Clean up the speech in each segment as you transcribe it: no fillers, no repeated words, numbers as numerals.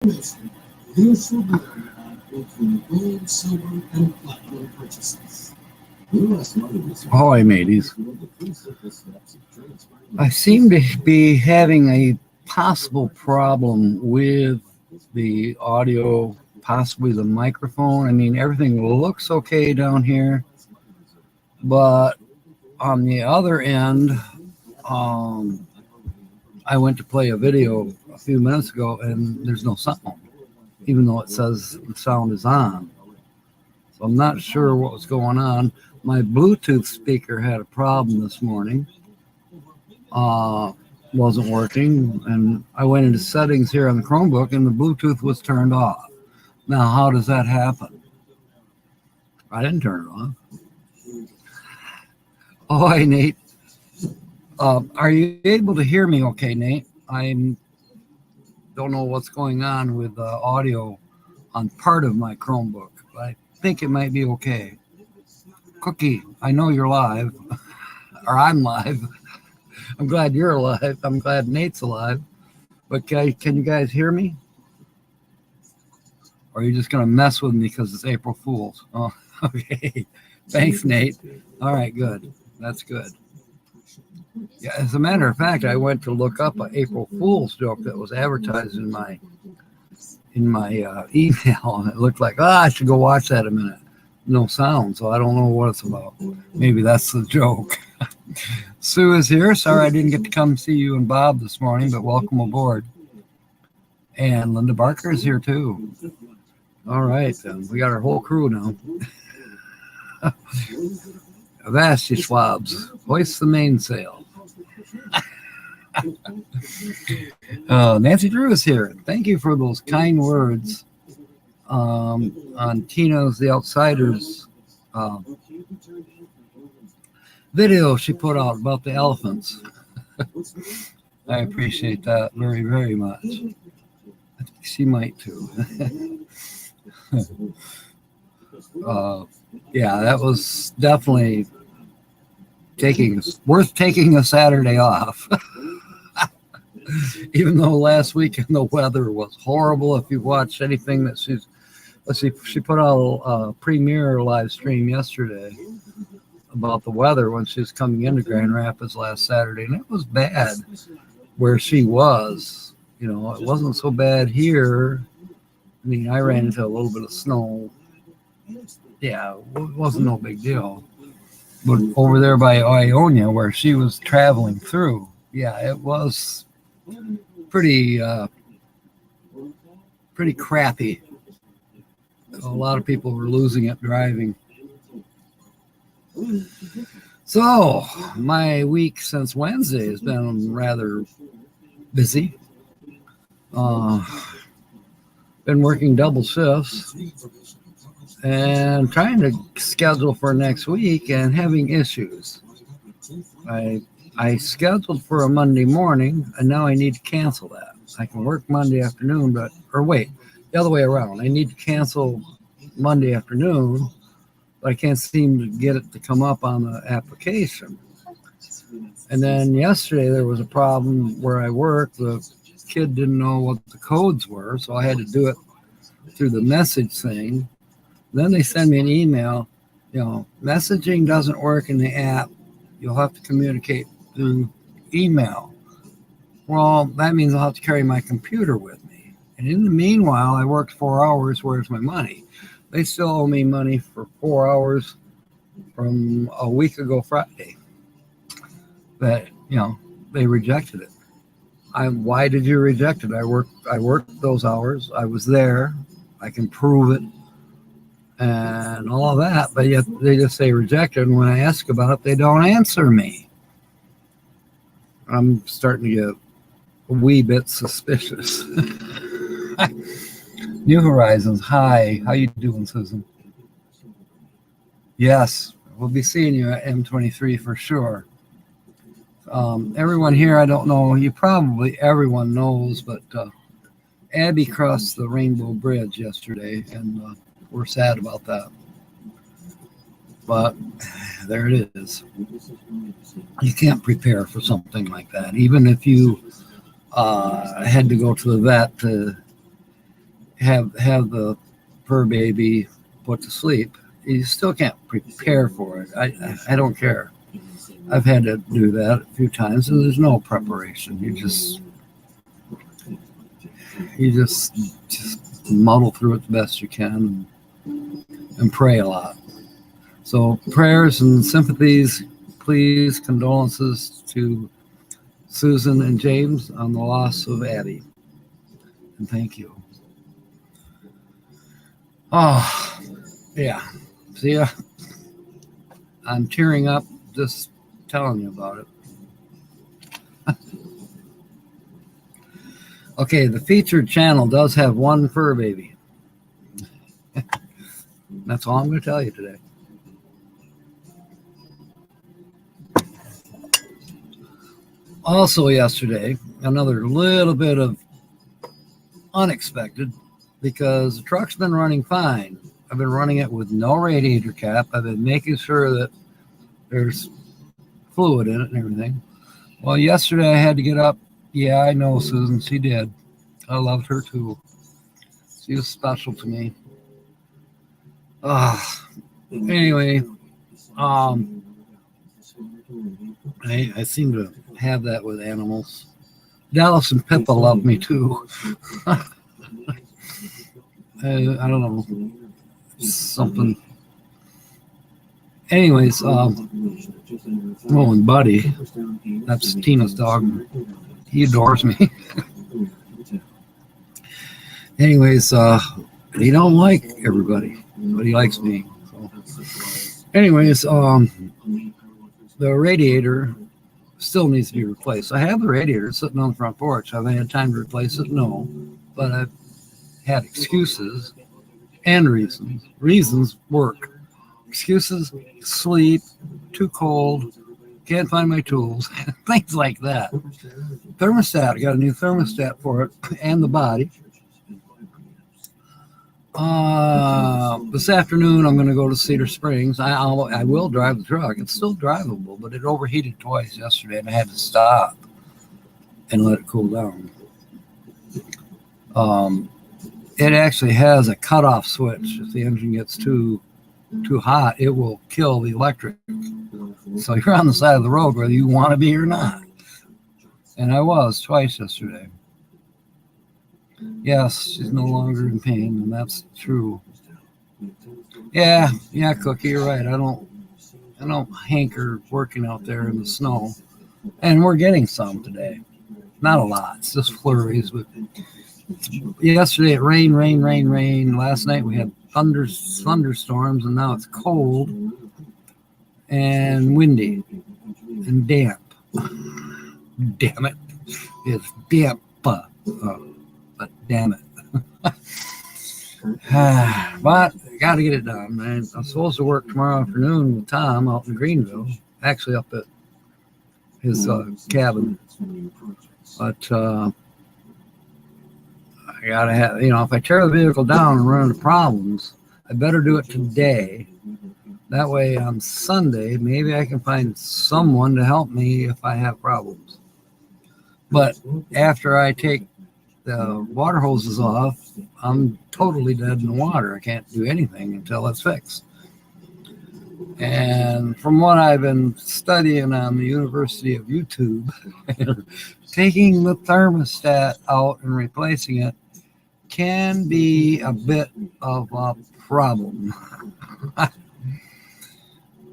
This will be on both gold, silver, and platinum purchases. Hi, mateys. I seem to be having a possible problem with the audio, possibly the microphone. I mean, everything looks okay down here, but on the other end, um, I went to play a video a few minutes ago and there's no sound, even though it says the sound is on. So I'm not sure what was going on. My Bluetooth speaker had a problem this morning. Wasn't working, and I went into settings here on the Chromebook and the Bluetooth was turned off. Now, how does that happen? I didn't turn it on. Oh, hi, Nate. Are you able to hear me okay, Nate? I don't know what's going on with the audio on part of my Chromebook, but I think it might be okay. Cookie, I know you're live, or I'm live. I'm glad you're alive. I'm glad Nate's alive. But can you guys hear me? Or are you just going to mess with me because it's April Fool's? Oh, okay. Thanks, Nate. All right, good. That's good. Yeah, as a matter of fact, I went to look up an April Fool's joke that was advertised in my email. It looked like, I should go watch that in a minute. No sound, so I don't know what it's about. Maybe that's the joke. Sue is here. Sorry I didn't get to come see you and Bob this morning, but welcome aboard. And Linda Barker is here too. All right, then. We got our whole crew now. Avast, you swabs. Hoist the mainsail. Nancy Drew is here. Thank you for those kind words on Tina's The Outsiders video she put out about the elephants. I appreciate that very, very much. I think she might too. Yeah, that was definitely worth taking a Saturday off. Even though last weekend the weather was horrible. If you watched anything that she put out a premiere live stream yesterday about the weather when she was coming into Grand Rapids last Saturday, and it was bad where she was. You know, it wasn't so bad here. I mean, I ran into a little bit of snow. Yeah, it wasn't no big deal. But over there by Ionia, where she was traveling through, yeah, it was pretty crappy. A lot of people were losing it driving. So my week since Wednesday has been rather busy. Been working double shifts and trying to schedule for next week and having issues. I scheduled for a Monday morning and now I need to cancel that. I can work Monday afternoon, the other way around. I need to cancel Monday afternoon, but I can't seem to get it to come up on the application. And then yesterday there was a problem where I work. The kid didn't know what the codes were, so I had to do it through the message thing. Then they send me an email, messaging doesn't work in the app. You'll have to communicate through email. Well, that means I'll have to carry my computer with me. And in the meanwhile, I worked 4 hours. Where's my money? They still owe me money for 4 hours from a week ago Friday. That, they rejected it. Why did you reject it? I worked those hours. I was there. I can prove it and all of that, but yet they just say rejected. And when I ask about it, they don't answer me. I'm starting to get a wee bit suspicious. New Horizons, hi. How you doing, Susan? Yes, we'll be seeing you at M23 for sure. Everyone here, I don't know, everyone knows, but Abby crossed the Rainbow Bridge yesterday, and we're sad about that. But there it is. You can't prepare for something like that. Even if you had to go to the vet to have the fur baby put to sleep, you still can't prepare for it. I don't care. I've had to do that a few times, and there's no preparation. You just muddle through it the best you can and pray a lot. So prayers and sympathies, please, condolences to Susan and James on the loss of Abby. And thank you. Oh, yeah. See, I'm tearing up just telling you about it. Okay, the featured channel does have one fur baby. That's all I'm going to tell you today. Also yesterday, another little bit of unexpected, because the truck's been running fine. I've been running it with no radiator cap. I've been making sure that there's fluid in it and everything. Well, yesterday I had to get up. Yeah, I know, Susan. She did. I loved her too. She was special to me. Anyway, I seem to have that with animals. Dallas and Pippa love me too. I don't know. Something. Anyways, and Buddy, that's Tina's dog. He adores me. Anyways, he don't like everybody, but he likes me. So. Anyways, the radiator still needs to be replaced. I have the radiator sitting on the front porch. Have I had time to replace it? No, but I've had excuses and reasons. Reasons work. Excuses: sleep, too cold, can't find my tools, things like that. Thermostat, I got a new thermostat for it and the body. This afternoon I'm going to go to Cedar Springs. I will drive the truck. It's still drivable, but it overheated twice yesterday, and I had to stop and let it cool down. It actually has a cutoff switch. If the engine gets too hot, it will kill the electric. So you're on the side of the road whether you want to be or not. And I was twice yesterday. Yes, she's no longer in pain, and that's true. Yeah, Cookie, you're right. I don't hanker working out there in the snow. And we're getting some today. Not a lot. It's just flurries. But yesterday it rained. Last night we had thunderstorms, and now it's cold and windy and damp. Damn it. It's damp. But damn it. But I got to get it done, man. I'm supposed to work tomorrow afternoon with Tom out in Greenville, actually up at his cabin. But I got to have, if I tear the vehicle down and run into problems, I better do it today. That way on Sunday, maybe I can find someone to help me if I have problems. But after I take the water hoses off, I'm totally dead in the water. I can't do anything until it's fixed. And from what I've been studying on the University of YouTube, taking the thermostat out and replacing it can be a bit of a problem.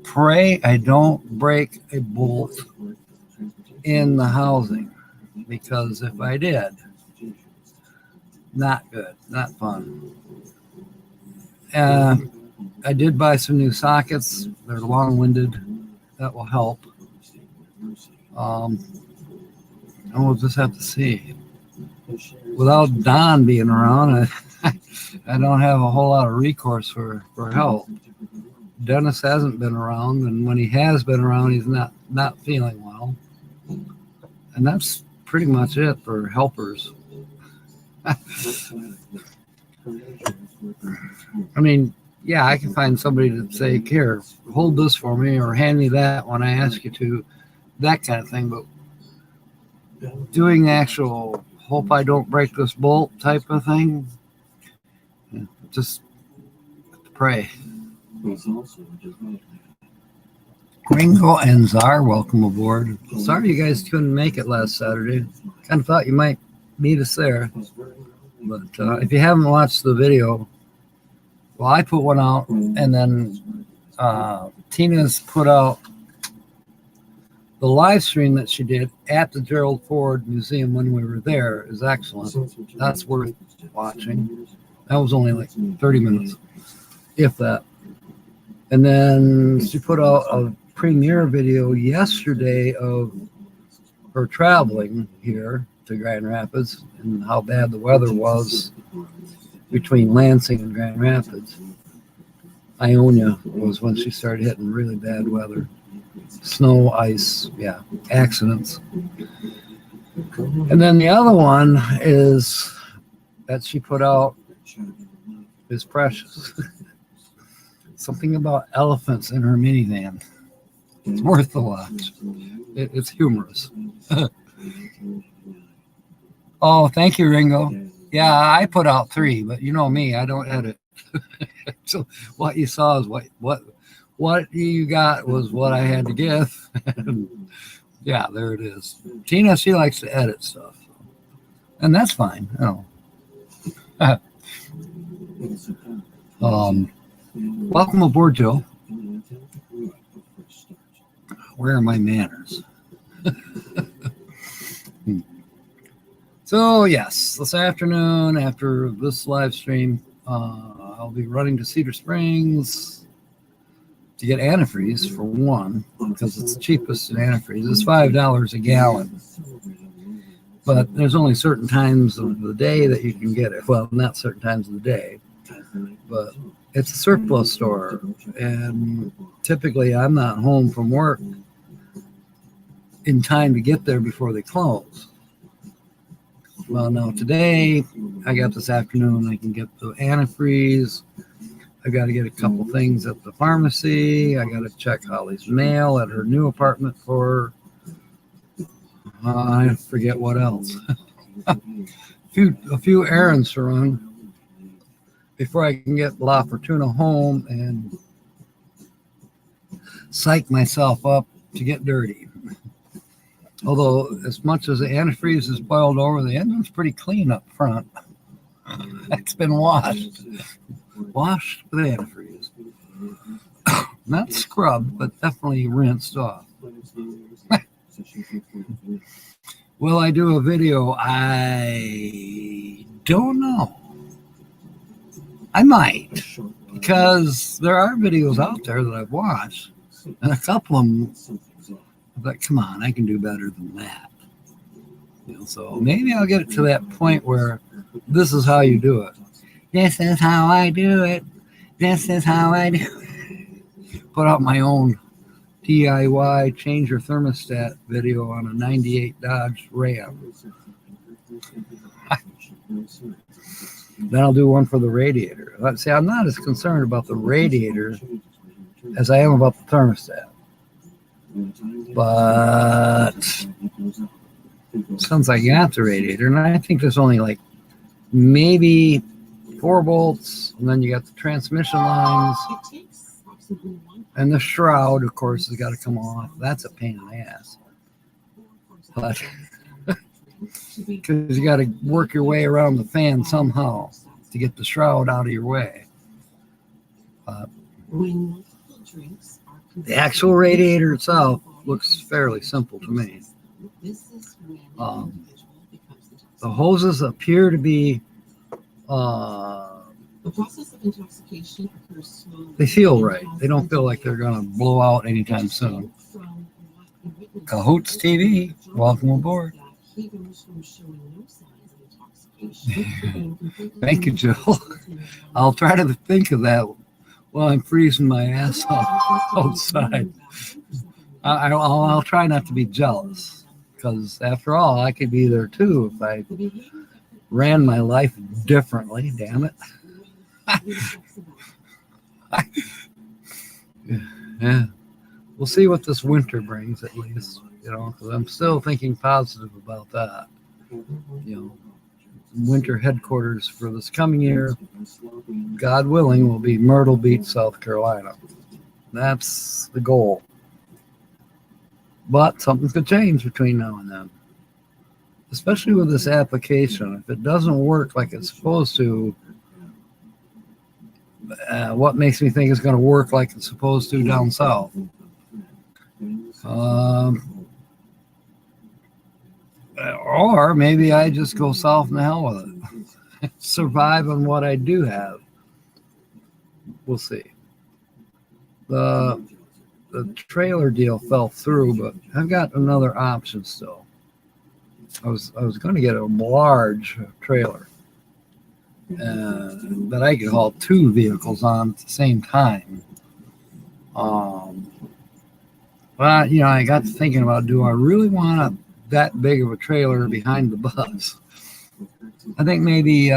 Pray I don't break a bolt in the housing, because if I did, not good, not fun. I did buy some new sockets. They're long-winded. That will help. We'll just have to see. Without Don being around, I don't have a whole lot of recourse for help. Dennis hasn't been around, and when he has been around, he's not feeling well. And that's pretty much it for helpers. I mean, yeah, I can find somebody to say, here, hold this for me, or hand me that when I ask you to, that kind of thing. But doing the actual hope I don't break this bolt type of thing, Just pray. Ringo and Czar, welcome aboard. Sorry you guys couldn't make it last Saturday. Kind of thought you might meet us there. But if you haven't watched the video, well, I put one out, and then Tina's put out the live stream that she did at the Gerald Ford Museum when we were there is excellent. That's worth watching. That was only like 30 minutes, if that. And then she put out a premiere video yesterday of her traveling here to Grand Rapids and how bad the weather was between Lansing and Grand Rapids. Ionia was when she started hitting really bad weather. Snow, ice, yeah, accidents. And then the other one is that she put out is precious. Something about elephants in her minivan. It's worth the watch. It's humorous. Oh, thank you, Ringo. Yeah, I put out 3, but you know me, I don't edit. So what you saw is what you got was what I had to give. Yeah, there it is. Tina, she likes to edit stuff, and that's fine. Welcome aboard, Joe. Where are my manners? So yes, this afternoon after this live stream, I'll be running to Cedar Springs to get antifreeze for one, because it's the cheapest in antifreeze. It's $5 a gallon. But there's only certain times of the day that you can get it. Well, not certain times of the day, but it's a surplus store. And typically I'm not home from work in time to get there before they close. Well, now today I got this afternoon, I can get the antifreeze. I got to get a couple things at the pharmacy. I got to check Holly's mail at her new apartment for, I forget what else. a few errands to run before I can get La Fortuna home and psych myself up to get dirty. Although, as much as the antifreeze is boiled over, the engine's pretty clean up front. It's been washed with antifreeze. Not scrubbed, but definitely rinsed off. Will I do a video? I don't know. I might, because there are videos out there that I've watched, and a couple of them, but come on, I can do better than that. So maybe I'll get it to that point where this is how you do it. This is how I do it. This is how I do it. Put out my own DIY change your thermostat video on a 98 Dodge Ram. Then I'll do one for the radiator. See, I'm not as concerned about the radiator as I am about the thermostat. But since I got the radiator, and I think there's only like maybe 4 bolts, and then you got the transmission lines, and the shroud, of course, has got to come off. That's a pain in the ass. But because you got to work your way around the fan somehow to get the shroud out of your way. The actual radiator itself looks fairly simple to me. The hoses appear to be the process of intoxication occurs slowly. They feel right. They don't feel like they're going to blow out anytime soon. Cahoots TV, welcome aboard. Thank you, Jill. I'll try to think of that while I'm freezing my ass off outside. I'll try not to be jealous, because after all, I could be there too if I ran my life differently. Damn it. Yeah, we'll see what this winter brings, at least, because I'm still thinking positive about that. winter headquarters for this coming year, God willing, will be Myrtle Beach, South Carolina. That's the goal. But something could change between now and then, especially with this application. If it doesn't work like it's supposed to, what makes me think it's going to work like it's supposed to down south? Or maybe I just go south and the hell with it. Survive on what I do have. We'll see. The trailer deal fell through, but I've got another option still. I was going to get a large trailer that I could haul 2 vehicles on at the same time. But I got to thinking about, do I really want that big of a trailer behind the bus? I think maybe.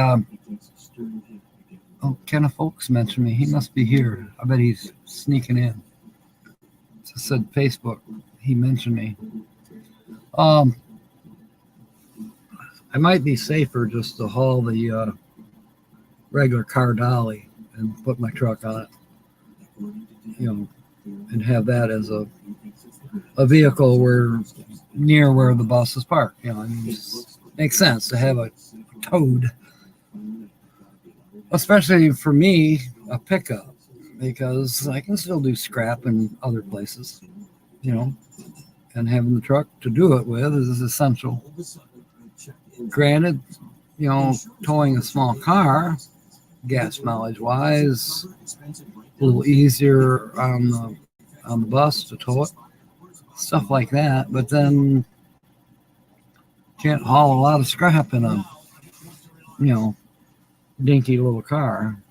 Kenneth Folks mentioned me. He must be here. I bet he's sneaking in. Just said Facebook. He mentioned me. I might be safer just to haul the regular car dolly and put my truck on it, and have that as a vehicle near where the bus is parked. It makes sense to have a towed, especially for me, a pickup, because I can still do scrap in other places, and having the truck to do it with is essential. Granted, towing a small car, gas mileage wise, a little easier on the bus to tow it, stuff like that. But then can't haul a lot of scrap in a dinky little car.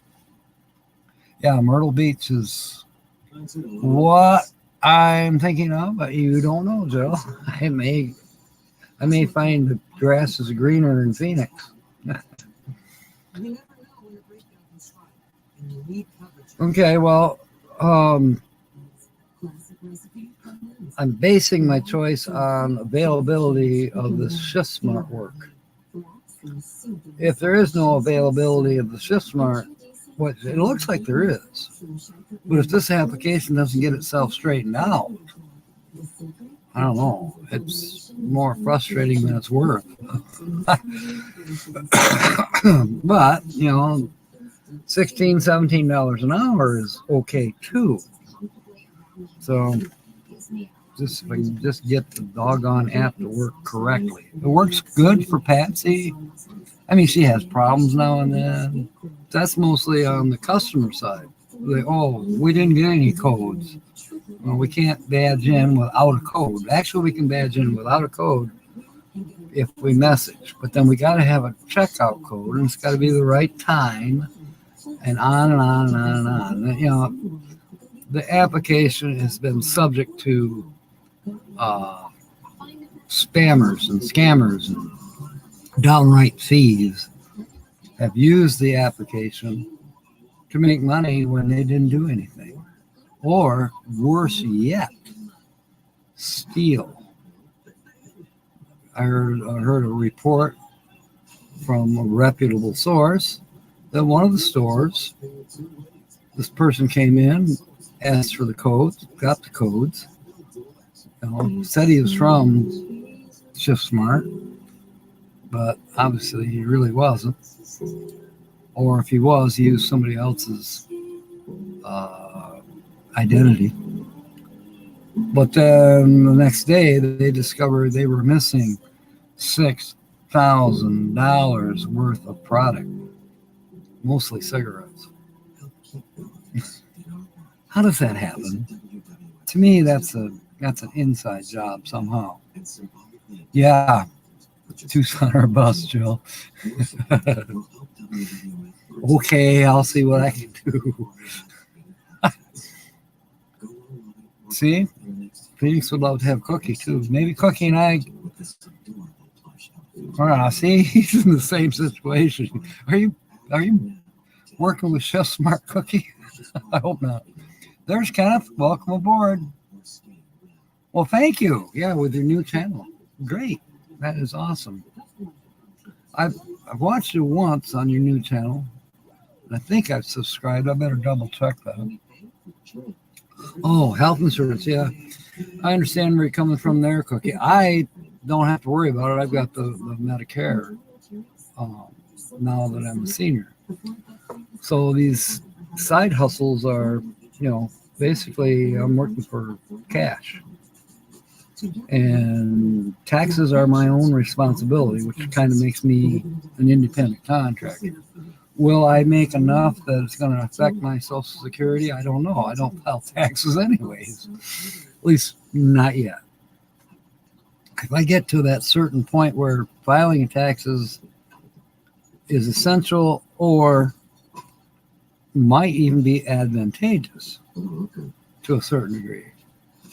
Yeah, Myrtle Beach is what I'm thinking of, but you don't know, Joe. I may find the grass is greener in Phoenix. Okay, well, I'm basing my choice on availability of the Shift Smart work. If there is no availability of the Shift Smart, it looks like there is, but if this application doesn't get itself straightened out, I don't know. It's more frustrating than it's worth. But, $16, $17 an hour is okay too. So if I can just get the doggone app to work correctly. It works good for Patsy. I mean, she has problems now and then. That's mostly on the customer side. We didn't get any codes. Well, we can't badge in without a code. Actually, we can badge in without a code if we message. But then we got to have a checkout code, and it's got to be the right time, and on and on and on and on. The application has been subject to spammers and scammers and downright thieves have used the application to make money when they didn't do anything. Or worse yet, steal. I heard a report from a reputable source that one of the stores, this person came in, asked for the codes, got the codes, said he was from Shift Smart, but obviously he really wasn't. Or if he was, he used somebody else's identity. But then the next day, they discovered they were missing $6,000 worth of product, mostly cigarettes. How does that happen? To me, that's an inside job somehow. Yeah, Tucson or bust, Jill. Okay, I'll see what I can do. See, Phoenix would love to have Cookie too. Maybe Cookie and I. See, he's in the same situation. Are you working with Chef Smart Cookie? I hope not. There's Kenneth. Welcome aboard. Well, thank you. Yeah, with your new channel. Great. That is awesome. I've watched you once on your new channel. And I think I've subscribed. I better double check that. Oh, health insurance. Yeah, I understand where you're coming from there, Cookie. I don't have to worry about it. I've got the Medicare now that I'm a senior. So these side hustles are, basically I'm working for cash. And taxes are my own responsibility, which kind of makes me an independent contractor. Will I make enough that it's going to affect my Social Security? I don't know. I don't file taxes anyways, at least not yet. If I get to that certain point where filing taxes is essential or might even be advantageous to a certain degree.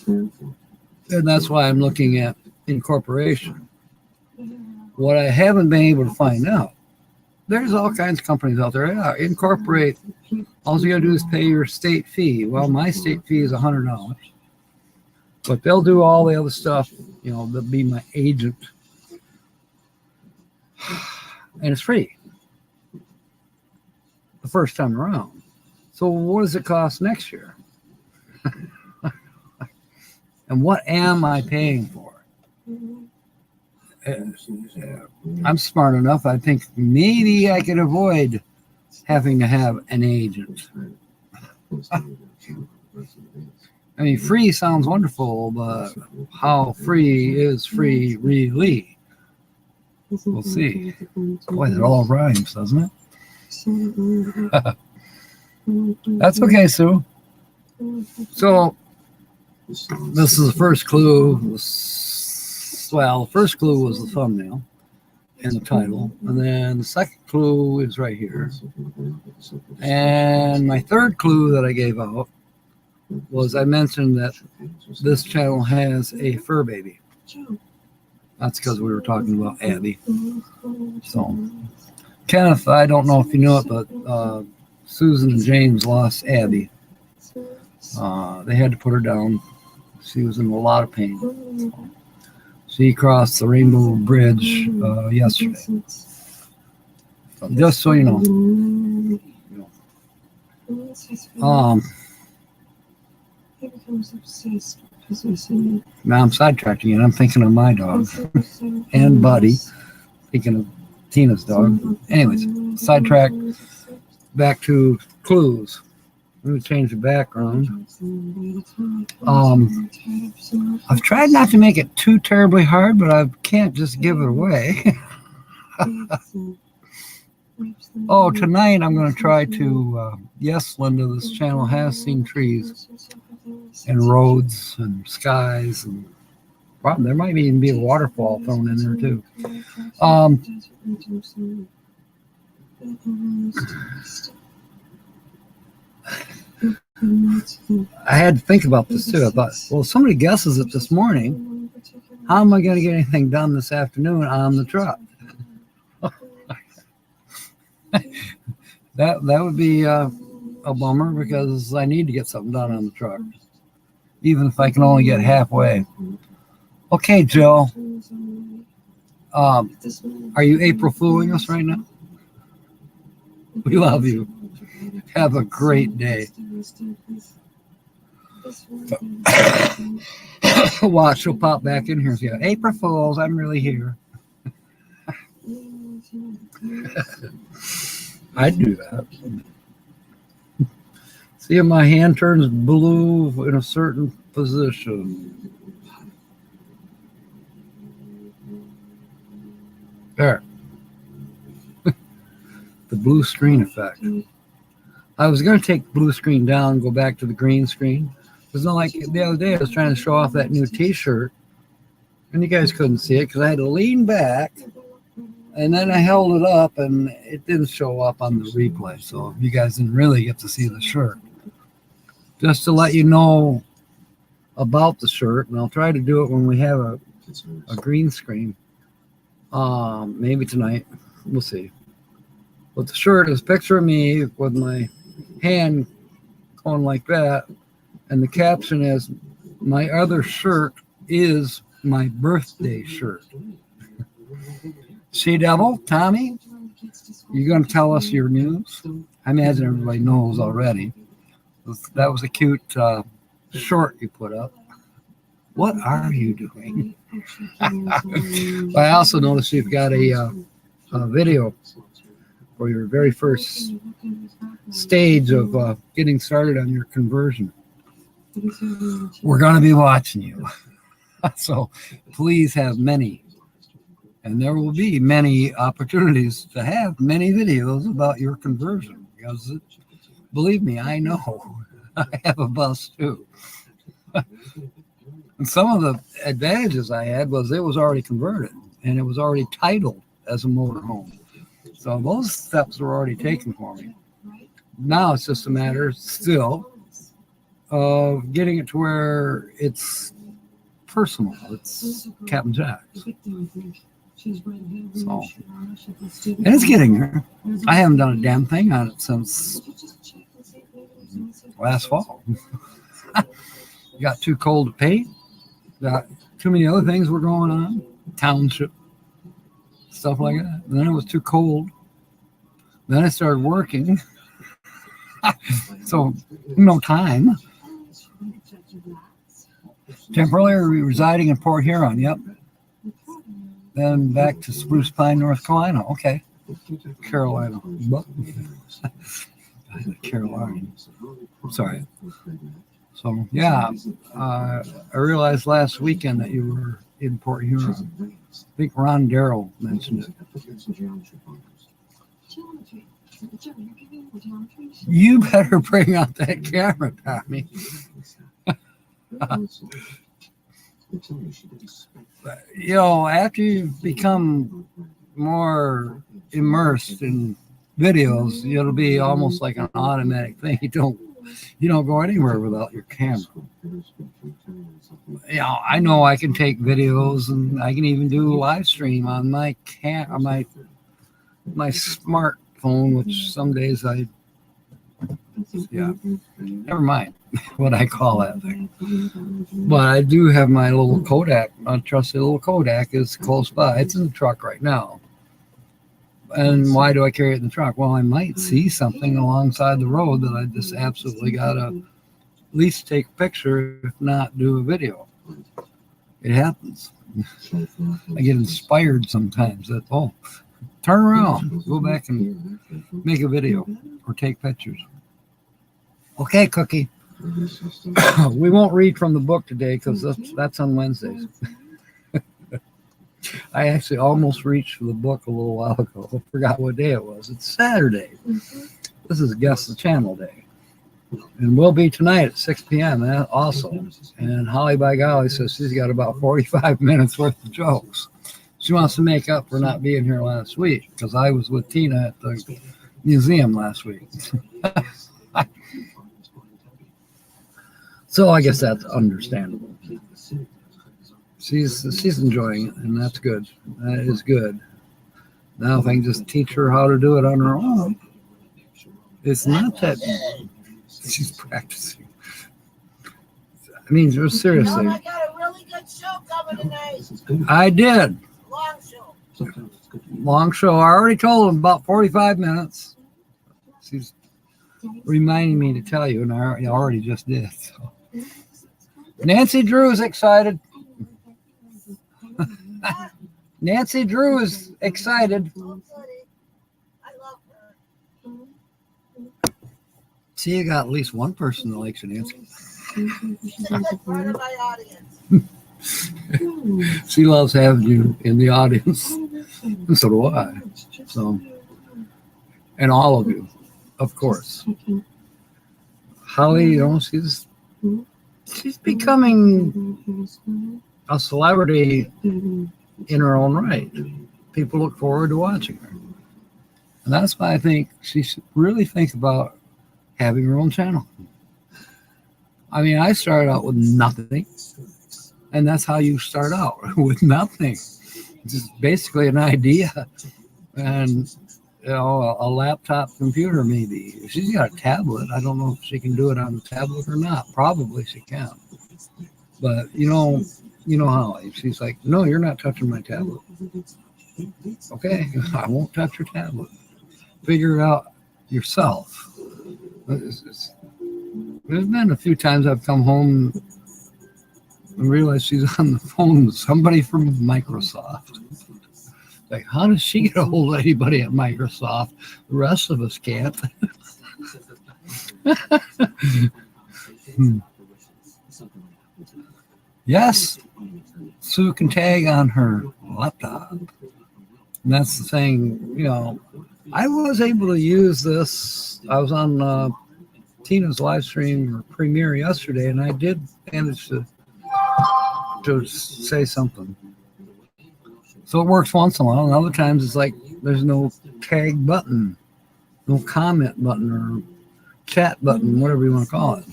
And that's why I'm looking at incorporation. What I haven't been able to find out, there's all kinds of companies out there. Yeah, incorporate. All you got to do is pay your state fee. Well, my state fee is $100. But they'll do all the other stuff. They'll be my agent. And it's free the first time around. So what does it cost next year? And what am I paying for? I'm smart enough. I think maybe I could avoid having to have an agent. I mean, free sounds wonderful, but how free is free really? We'll see. Boy, that all rhymes, doesn't it? That's okay, Sue. So this is the first clue. Well, the first clue was the thumbnail and the title. And then the second clue is right here. And my third clue that I gave out was I mentioned that this channel has a fur baby. That's because we were talking about Abby. So, Kenneth, I don't know if you know it, but Susan and James lost Abby. They had to put her down. She was in a lot of pain. She crossed the Rainbow Bridge yesterday. So just so you know. Now I'm sidetracking and I'm thinking of my dog and Buddy, thinking of Tina's dog. Anyways, sidetrack, back to clues. Let me change the background. I've tried not to make it too terribly hard, but I can't just give it away. Oh, tonight I'm going to try to, yes, Linda, this channel has seen trees and roads and skies, and there might even be a waterfall thrown in there too. I had to think about this too. I thought, well, if somebody guesses it this morning, how am I going to get anything done this afternoon on the truck? that would be a bummer, because I need to get something done on the truck, even if I can only get halfway. Okay, Joe. Are you April fooling us right now? We love you. Have a great day. Watch, she'll pop back in here and say, April Fools, I'm really here. I'd do that. See if my hand turns blue in a certain position. There. The blue screen effect. I was going to take blue screen down and go back to the green screen. It's not like the other day I was trying to show off that new t-shirt, and you guys couldn't see it because I had to lean back, and then I held it up and it didn't show up on the replay, so you guys didn't really get to see the shirt. Just to let you know about the shirt, and I'll try to do it when we have a green screen. Maybe tonight. We'll see. But the shirt is a picture of me with my hand going like that, and the caption is, my other shirt is my birthday shirt. Sea Devil, Tommy, you going to tell us your news? I imagine everybody knows already. That was a cute short you put up. What are you doing? I also noticed you've got a video for your very first stage of getting started on your conversion. We're going to be watching you. So please have many. And there will be many opportunities to have many videos about your conversion. Because believe me, I know. I have a bus too. And some of the advantages I had was it was already converted and it was already titled as a motorhome. So those steps were already taken for me. Now it's just a matter still of getting it to where it's personal. It's Captain Jack's. So, and it's getting there. I haven't done a damn thing on it since last fall. Got too cold to paint. Got too many other things were going on. Township, stuff like that. And then it was too cold. Then I started working. So, no time. Temporarily residing in Port Huron, yep. Then back to Spruce Pine, North Carolina. Okay. Carolina. Carolina. Sorry. So, yeah, I realized last weekend that you were in Port Huron. I think Ron Darrell mentioned it. You better bring out that camera, Tommy. You know, after you become more immersed in videos, it'll be almost like an automatic thing. You don't go anywhere without your camera. You know I can take videos and I can even do a live stream on my my smartphone, which some days never mind what I call that thing. But I do have my little Kodak, my trusted little Kodak is close by. It's in the truck right now. And why do I carry it in the truck? Well, I might see something alongside the road that I just absolutely got to at least take a picture, if not do a video. It happens. I get inspired sometimes that, turn around, go back and make a video or take pictures. Okay, Cookie. We won't read from the book today because that's on Wednesdays. I actually almost reached for the book a little while ago. I forgot what day it was. It's Saturday. This is Guess the Channel Day. And we'll be tonight at 6 p.m. also. And Holly by golly says she's got about 45 minutes worth of jokes. She wants to make up for not being here last week because I was with Tina at the museum last week. So I guess that's understandable. She's enjoying it, and that's good. That is good. Now if I can just teach her how to do it on her own, it's not that she's practicing. I mean, just seriously. I got a really good show coming tonight. I did. Long show. Long show. I already told him about 45 minutes. She's reminding me to tell you, and I already just did. So. Nancy Drew is excited. Nancy Drew is excited. I love her. See, you got at least one person that likes you, Nancy. She's a good part of my audience. She loves having you in the audience. And so do I. So, and all of you, of course. Holly, you know, she's becoming a celebrity in her own right. People look forward to watching her. And that's why I think she should really think about having her own channel. I mean, I started out with nothing. And that's how you start out, with nothing. Just basically an idea. And, you know, a laptop computer maybe. If she's got a tablet, I don't know if she can do it on a tablet or not. Probably she can. But, you know how she's like, no, you're not touching my tablet. Okay, I won't touch your tablet. Figure it out yourself. There's been a few times I've come home and realized she's on the phone with somebody from Microsoft. Like, how does she get a hold of anybody at Microsoft? The rest of us can't. Yes, Sue can tag on her laptop. And that's the thing, I was able to use this. I was on Tina's live stream or premiere yesterday, and I did manage to say something. So it works once in a while, and other times it's like there's no tag button, no comment button, or chat button, whatever you want to call it.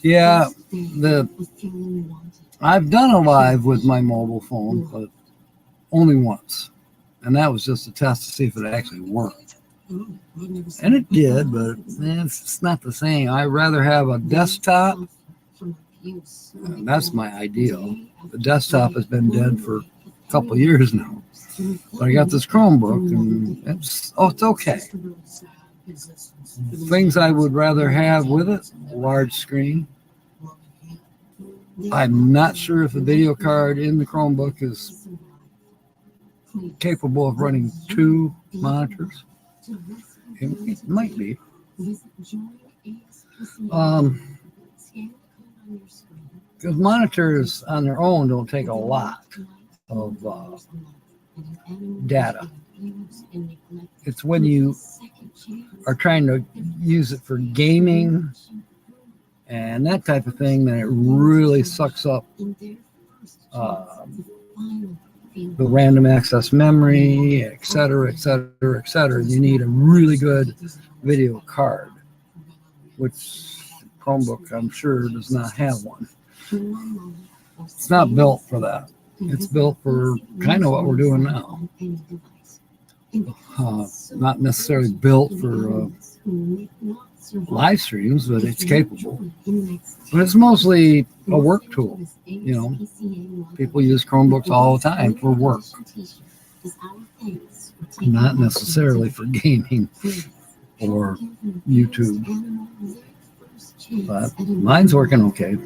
Yeah, I've done a live with my mobile phone, but only once, and that was just a test to see if it actually worked. And it did, but it's not the same. I'd rather have a desktop. That's my ideal. The desktop has been dead for a couple of years now. But I got this Chromebook, and it's okay. Things I would rather have with it: large screen. I'm not sure if the video card in the Chromebook is capable of running 2 monitors. It might be. Because monitors on their own don't take a lot of data. It's when you are trying to use it for gaming and that type of thing that it really sucks up the random access memory, et cetera, et cetera, et cetera. You need a really good video card, which Chromebook, I'm sure, does not have one. It's not built for that. It's built for kind of what we're doing now. Not necessarily built for live streams, but it's capable. But it's mostly a work tool. People use Chromebooks all the time for work, not necessarily for gaming or YouTube. But mine's working okay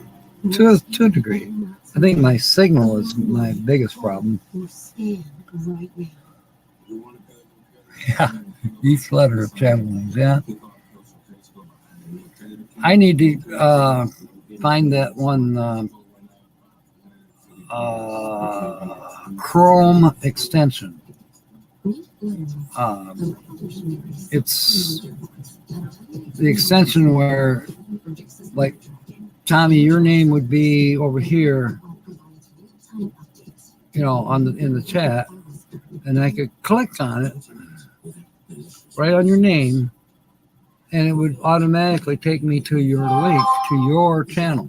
to a degree. I think my signal is my biggest problem. Yeah, each letter of channel names. Yeah, I need to find that one Chrome extension. It's the extension where, like, Tommy, your name would be over here, in the chat, and I could click on it right on your name, and it would automatically take me to your link to your channel.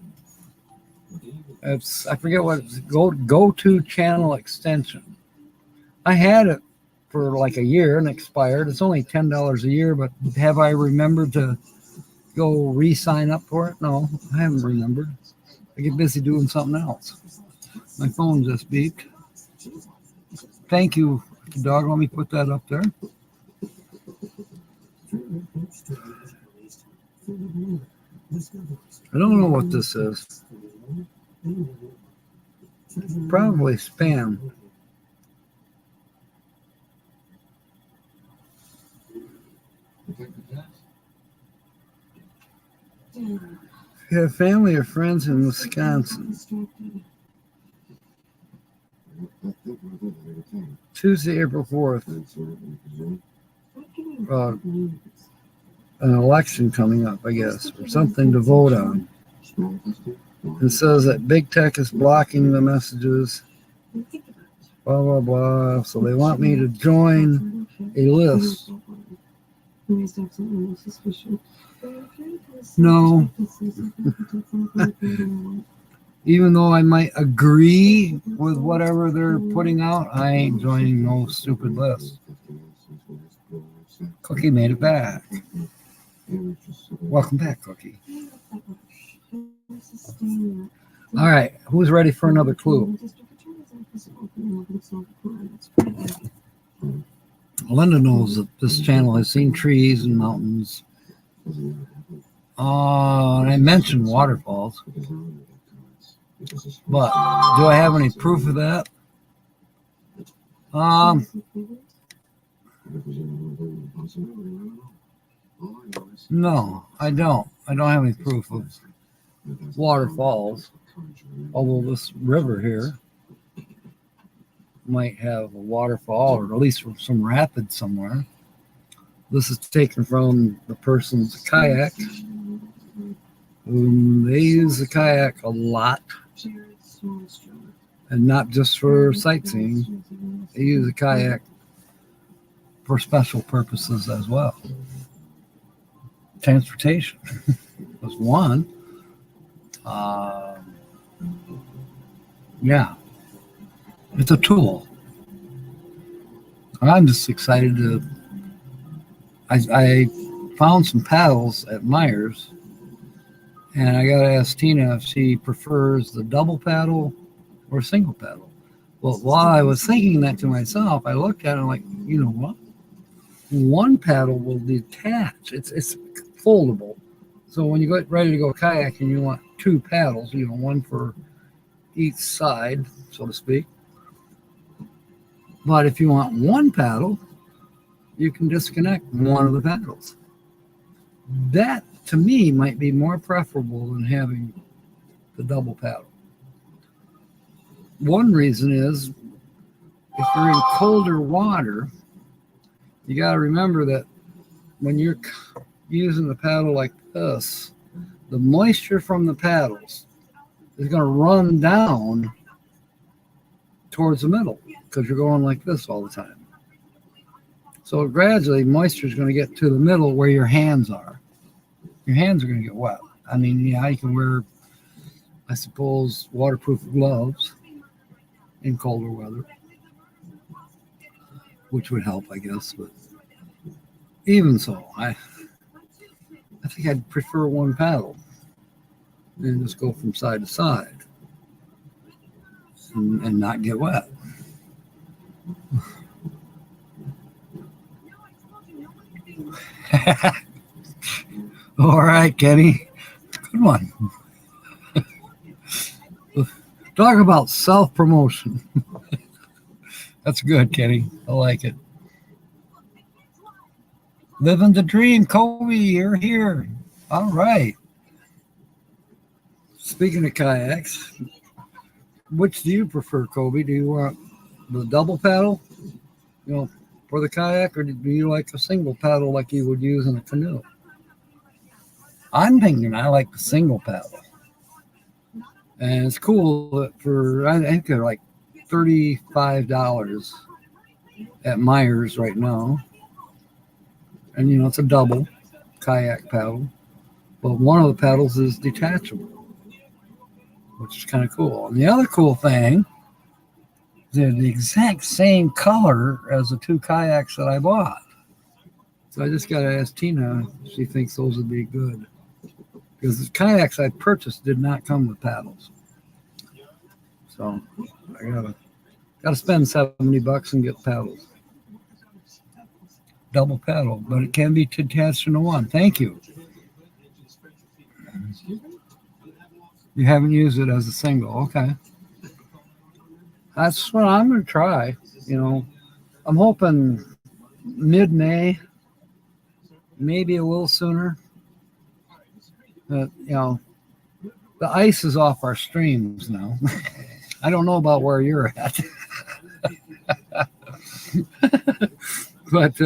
I forget what it's go to channel extension. I had it for like a year and expired. It's only $10 a year, but have I remembered to go re-sign up for it? No, I haven't remembered. I get busy doing something else. My phone just beeped. Thank you, dog. Let me put that up there. I don't know what this is. Probably spam. If you have family or friends in Wisconsin, Tuesday, April 4th, an election coming up, I guess, or something to vote on. It says that big tech is blocking the messages, blah, blah, blah. So they want me to join a list. No. Even though I might agree with whatever they're putting out, I ain't joining no stupid list. Cookie made it back. Welcome back, Cookie. All right, who's ready for another clue? Linda knows that this channel has seen trees and mountains. And I mentioned waterfalls, but do I have any proof of that? No, I don't. I don't have any proof of waterfalls. Although this river here might have a waterfall, or at least some rapids somewhere. This is taken from the person's kayak. They use the kayak a lot, and not just for sightseeing. They use the kayak for special purposes as well. Transportation was one. Yeah, it's a tool. I'm just excited to. I found some paddles at Myers, and I got to ask Tina if she prefers the double paddle or single paddle. Well, while I was thinking that to myself, I looked at it like, you know what? One paddle will detach. It's foldable. So when you get ready to go kayaking, you want two paddles, one for each side, so to speak. But if you want one paddle, you can disconnect one of the paddles. That, to me, might be more preferable than having the double paddle. One reason is if you're in colder water, you got to remember that when you're using the paddle like this, the moisture from the paddles is going to run down towards the middle because you're going like this all the time. So gradually, moisture is going to get to the middle where your hands are. Your hands are going to get wet. I mean, yeah, you can wear, I suppose, waterproof gloves in colder weather, which would help, I guess. But even so, I think I'd prefer one paddle and just go from side to side and not get wet. All right, Kenny. Good one. Talk about self-promotion. That's good, Kenny. I like it. Living the dream, Kobe. You're here. All right. Speaking of kayaks, which do you prefer, Kobe? Do you want the double paddle, for the kayak, or do you like a single paddle like you would use in a canoe? I'm thinking I like the single paddle. And it's cool that I think they're like $35 at Myers right now. And, it's a double kayak paddle. But one of the paddles is detachable, which is kind of cool. And the other cool thing, they're the exact same color as the two kayaks that I bought. So I just got to ask Tina if she thinks those would be good. Because the kayaks I purchased did not come with paddles. So I gotta spend $70 and get paddles. Double paddle, but it can be detached into one. Thank you. You haven't used it as a single. Okay. That's what I'm going to try. I'm hoping mid-May, maybe a little sooner. But, the ice is off our streams now. I don't know about where you're at. But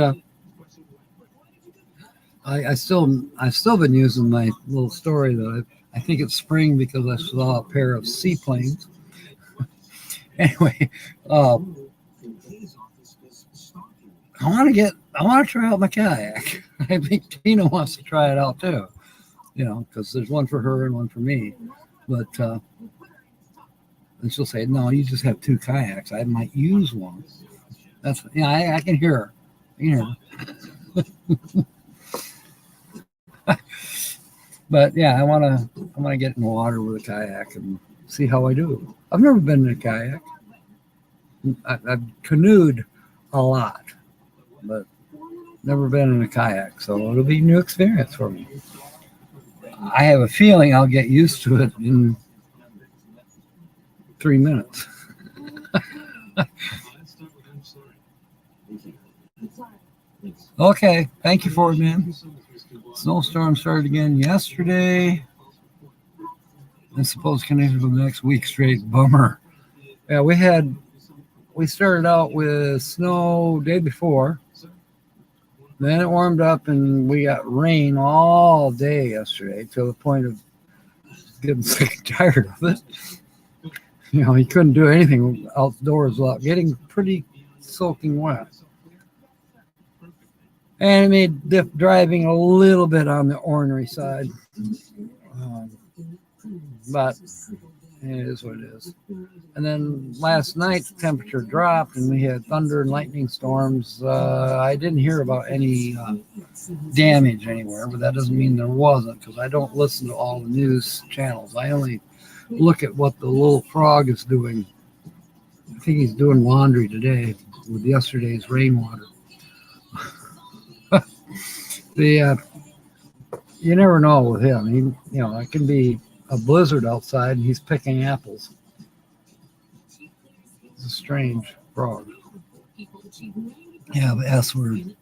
I've still been using my little story that I think it's spring because I saw a pair of seaplanes. Anyway, I want to try out my kayak. I think Tina wants to try it out too. Because there's one for her and one for me. But and she'll say, "No, you just have two kayaks. I might use one." That's I can hear her. But yeah, I want to get in the water with a kayak and see how I do. I've never been in a kayak. I've canoed a lot, but never been in a kayak, so it'll be a new experience for me. I have a feeling I'll get used to it in 3 minutes. Okay, thank you for it, man. Snowstorm started again yesterday. It's supposed to continue for the next week straight. Bummer. Yeah, we started out with snow day before. Then it warmed up and we got rain all day yesterday to the point of getting sick and tired of it. You know, you couldn't do anything outdoors without getting pretty soaking wet. And it made driving a little bit on the ornery side. But it is what it is. And then last night, the temperature dropped and we had thunder and lightning storms. I didn't hear about any damage anywhere, but that doesn't mean there wasn't, because I don't listen to all the news channels. I only look at what the little frog is doing. I think he's doing laundry today with yesterday's rainwater. You never know with him. It can be a blizzard outside and he's picking apples. It's a strange frog. Yeah, the S word.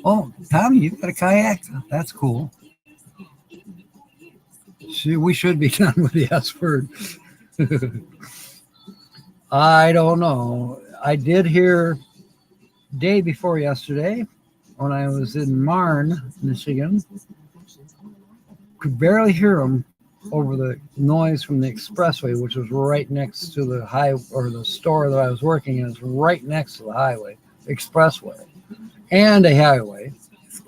Oh, Tommy, you've got a kayak? That's cool. We should be done with the S word. I don't know. I did hear day before yesterday when I was in Marne, Michigan. Could barely hear them over the noise from the expressway, which was right next to the the store that I was working in is right next to the highway, expressway, and a highway.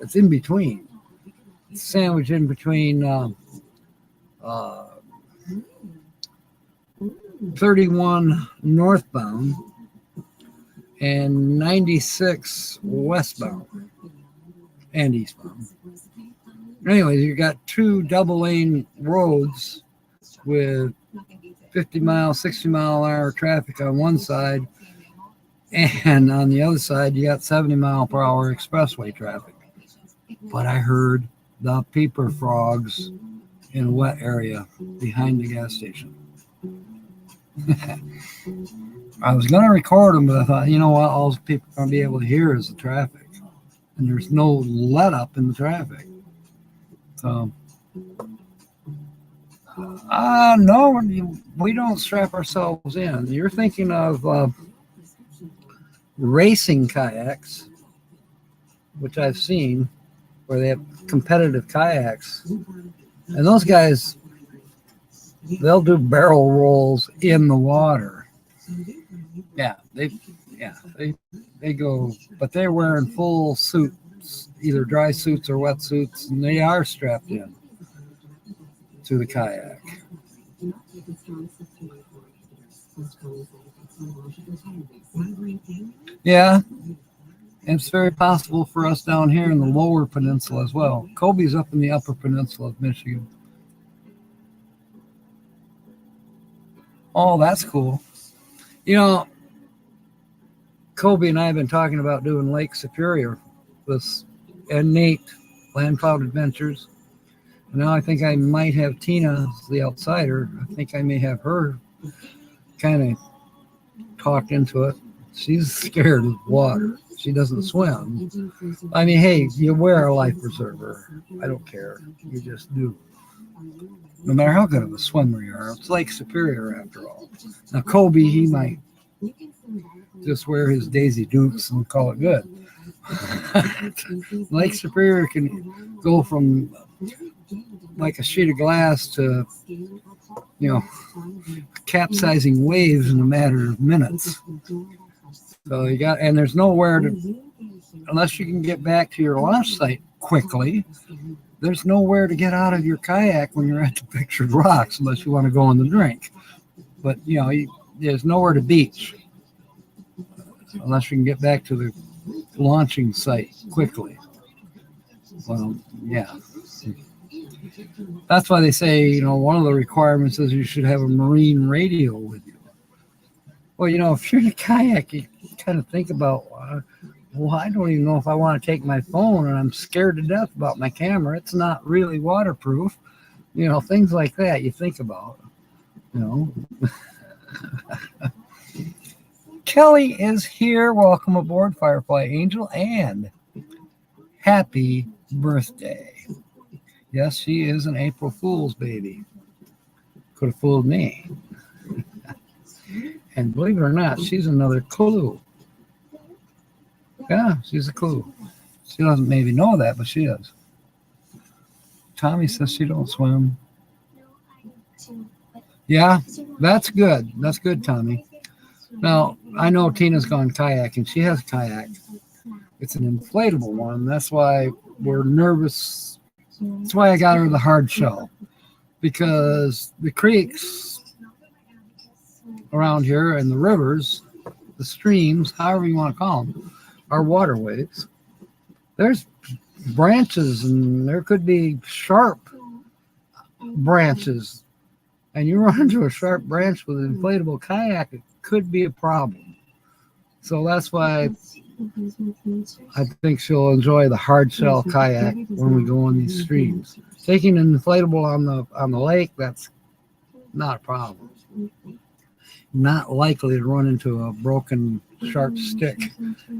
It's in between. It's sandwiched in between 31 northbound and 96 westbound and eastbound. Anyways, you got two double lane roads with 50 mile, 60 mile an hour traffic on one side, and on the other side you got 70 mile per hour expressway traffic. But I heard the peeper frogs in a wet area behind the gas station. I was going to record them, but I thought, you know what, all people are going to be able to hear is the traffic, and there's no let up in the traffic. So, no, we don't strap ourselves in. You're thinking of racing kayaks, which I've seen, where they have competitive kayaks. And those guys, they'll do barrel rolls in the water. Yeah, they go, but they're wearing full suits, either dry suits or wetsuits, and they are strapped in to the kayak. Yeah, it's very possible for us down here in the lower peninsula as well. Kobe's up in the upper peninsula of Michigan. Oh, that's cool. Kobe and I have been talking about doing Lake Superior and Nate, Landcloud Adventures. And now I think I might have Tina, the outsider. I think I may have her kind of talked into it. She's scared of water. She doesn't swim. I mean, hey, you wear a life preserver. I don't care. You just do. No matter how good of a swimmer you are, it's Lake Superior after all. Now, Kobe, he might just wear his Daisy Dukes and call it good. Lake Superior can go from like a sheet of glass to, capsizing waves in a matter of minutes. So and there's nowhere unless you can get back to your launch site quickly, there's nowhere to get out of your kayak when you're at the pictured rocks unless you want to go in the drink. But, there's nowhere to beach unless you can get back to the launching site quickly. Well, yeah. That's why they say, one of the requirements is you should have a marine radio with you. Well, if you're in a kayak, you kind of think about, well, I don't even know if I want to take my phone, and I'm scared to death about my camera. It's not really waterproof. Things like that you think about. Kelly is here. Welcome aboard, Firefly Angel, and happy birthday. Yes, she is an April Fool's baby. Could have fooled me. And believe it or not, she's another clue. Yeah, she's a clue. She doesn't maybe know that, but she is. Tommy says she don't swim. Yeah, that's good. That's good, Tommy. Now, I know Tina's gone kayaking. She has a kayak. It's an inflatable one. That's why we're nervous. That's why I got her the hard shell. Because the creeks around here and the rivers, the streams, however you want to call them, are waterways. There's branches, and there could be sharp branches. And you run into a sharp branch with an inflatable kayak, it could be a problem. So that's why I think she'll enjoy the hard shell kayak when we go on these streams. Taking an inflatable on the lake, that's not a problem. Not likely to run into a broken sharp stick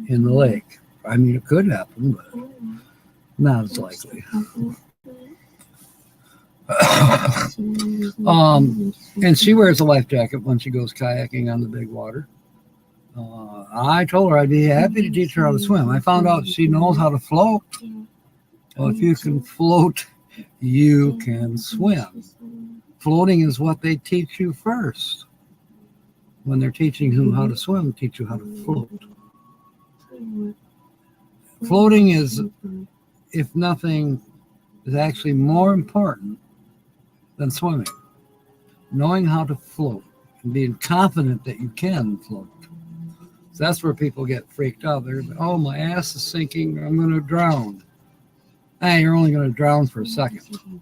in the lake. I mean, it could happen, but not as likely. And she wears a life jacket when she goes kayaking on the big water. I told her I'd be happy to teach her how to swim. I found out she knows how to float. Well, if you can float, you can swim. Floating is what they teach you first. When they're teaching you how to swim, teach you how to float. Floating is, if nothing, is actually more important than swimming. Knowing how to float and being confident that you can float. So that's where people get freaked out. They're, oh, my ass is sinking. I'm going to drown. Hey, you're only going to drown for a second.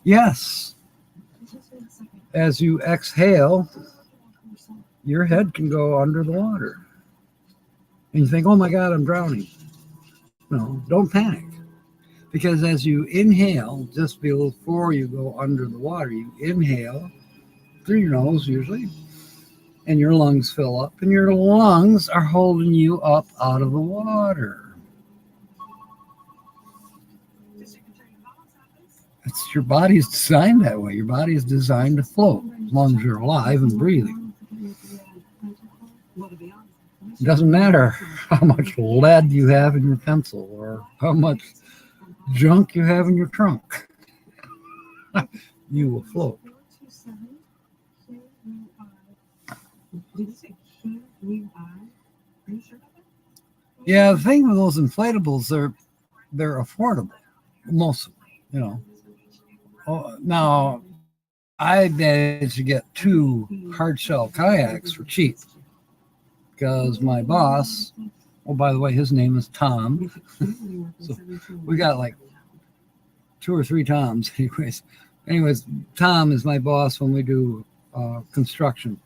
Yes. As you exhale, your head can go under the water. And you think, oh my God, I'm drowning. No, don't panic. Because as you inhale, just before you go under the water, you inhale through your nose usually, and your lungs fill up, and your lungs are holding you up out of the water. It's your body's designed that way. Your body is designed to float as long as you're alive and breathing. It doesn't matter how much lead you have in your pencil or how much junk you have in your trunk. You will float. Yeah, the thing with those inflatables, they're affordable. Most of them, Now, I managed to get 2 hard shell kayaks for cheap because my boss, oh, by the way, his name is Tom. So we got like 2 or 3 Toms. Anyways, Tom is my boss when we do construction.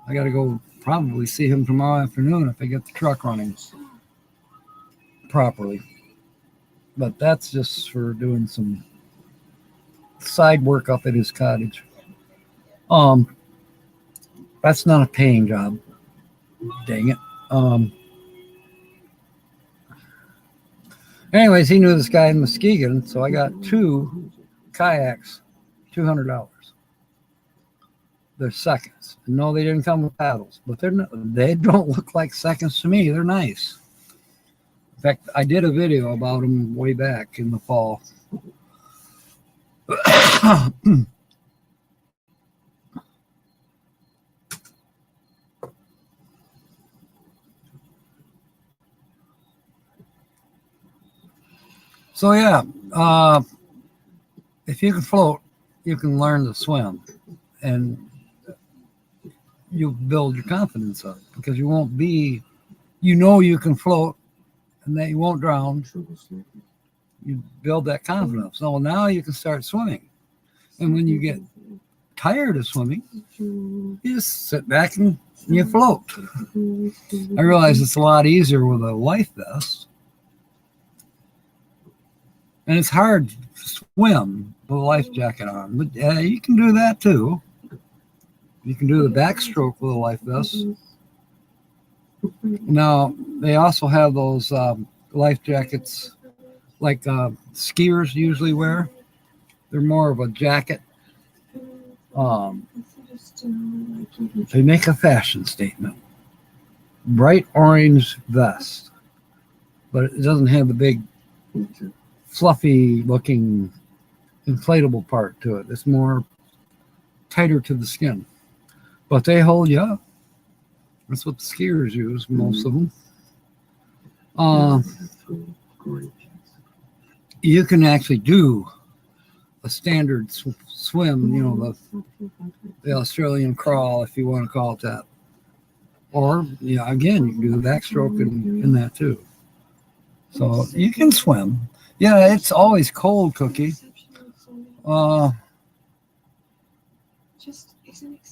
I got to go probably see him tomorrow afternoon if I get the truck running properly. But that's just for doing some side work up at his cottage. That's not a paying job. Dang it. Anyways, he knew this guy in Muskegon, so I got 2 kayaks, $200. They're seconds. No, they didn't come with paddles, but they don't look like seconds to me. They're nice. In fact, I did a video about them way back in the fall. So yeah, if you can float, you can learn to swim, and you build your confidence up because you won't be, you can float and that you won't drown. You build that confidence. So now you can start swimming. And when you get tired of swimming, you just sit back and and you float. I realize it's a lot easier with a life vest. And it's hard to swim with a life jacket on, but you can do that too. You can do the backstroke with a life vest. Now, they also have those life jackets like skiers usually wear. They're more of a jacket. They make a fashion statement. Bright orange vest, but it doesn't have the big fluffy looking inflatable part to it. It's more tighter to the skin, but they hold you up. That's what the skiers use, most of them. You can actually do a standard swim, you know, the Australian crawl, if you want to call it that. Or, yeah, again, you can do the backstroke in that too. So you can swim. Yeah, it's always cold, Cookie.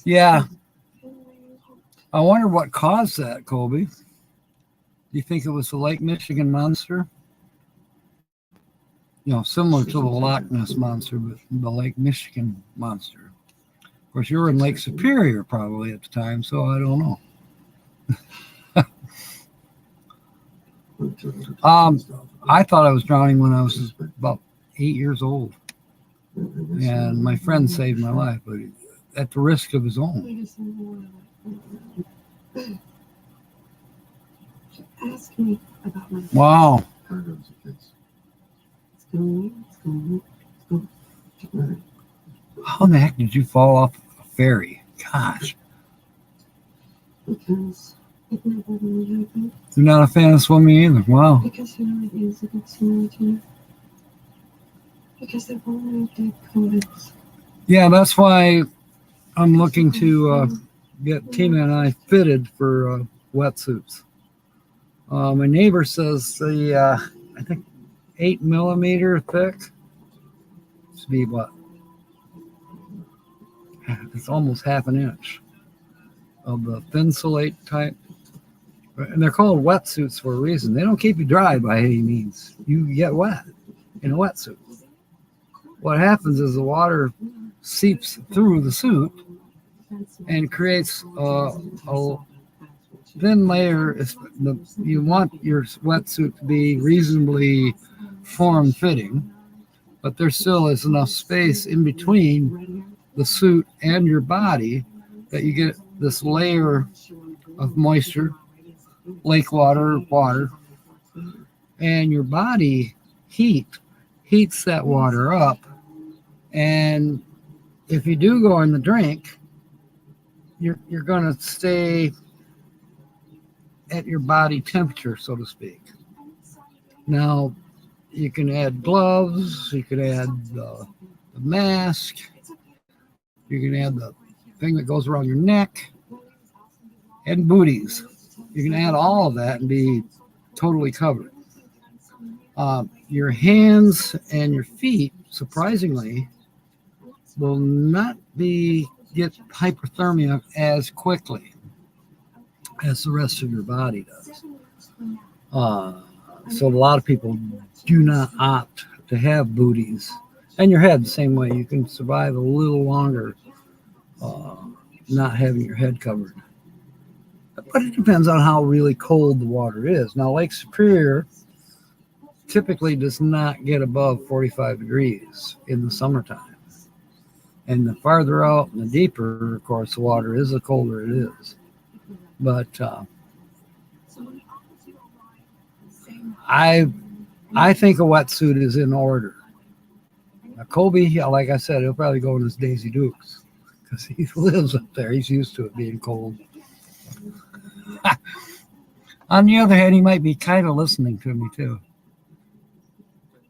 Yeah. I wonder what caused that, Colby. Do you think it was the Lake Michigan monster? You know, similar to the Loch Ness monster, but the Lake Michigan monster. Of course, you were in Lake Superior probably at the time, so I don't know. I thought I was drowning when I was about 8 years old, and my friend saved my life, but at the risk of his own. Ask me about my Wow. How the heck did you fall off a ferry? Gosh. Because it never really happened. You're not a fan of swimming either. Wow. Because you know it is a bit similar to me. Because they're only dead codes. Yeah, that's why I'm looking to get Tina and I fitted for wetsuits. My neighbor says the, I think, 8 millimeter thick. It's be what? It's almost half an inch of the thinsulate type. And they're called wetsuits for a reason. They don't keep you dry by any means. You get wet in a wetsuit. What happens is the water seeps through the suit and creates a thin layer. You want your wetsuit to be reasonably form-fitting, but there still is enough space in between the suit and your body that you get this layer of moisture, lake water, and your body heats that water up. And if you do go in the drink, you're going to stay at your body temperature, so to speak. Now, you can add gloves, you can add the mask, you can add the thing that goes around your neck, and booties. You can add all of that and be totally covered. Your hands and your feet, surprisingly, will not get hypothermia as quickly as the rest of your body does. So a lot of people do not opt to have booties. And your head the same way. You can survive a little longer not having your head covered. But it depends on how really cold the water is. Now, Lake Superior typically does not get above 45 degrees in the summertime. And the farther out and the deeper, of course, the water is, the colder it is. But I think a wetsuit is in order. Now, Kobe, like I said, he'll probably go in his Daisy Dukes because he lives up there. He's used to it being cold. On the other hand, he might be kind of listening to me too.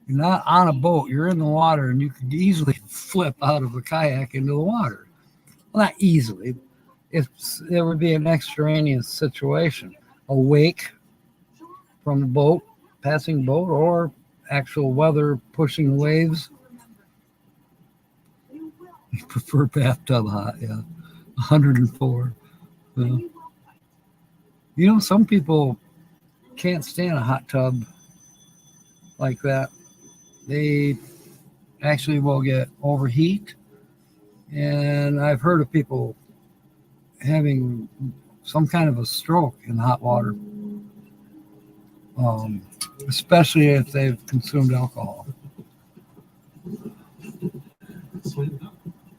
You're not on a boat, you're in the water, and you could easily flip out of a kayak into the water. Well, not easily. If there would be an extraneous situation, a wake from a boat, passing boat, or actual weather pushing waves. You prefer bathtub hot, yeah. 104. Yeah. You know, some people can't stand a hot tub like that. They actually will get overheat. And I've heard of people having some kind of a stroke in hot water, um, especially if they've consumed alcohol.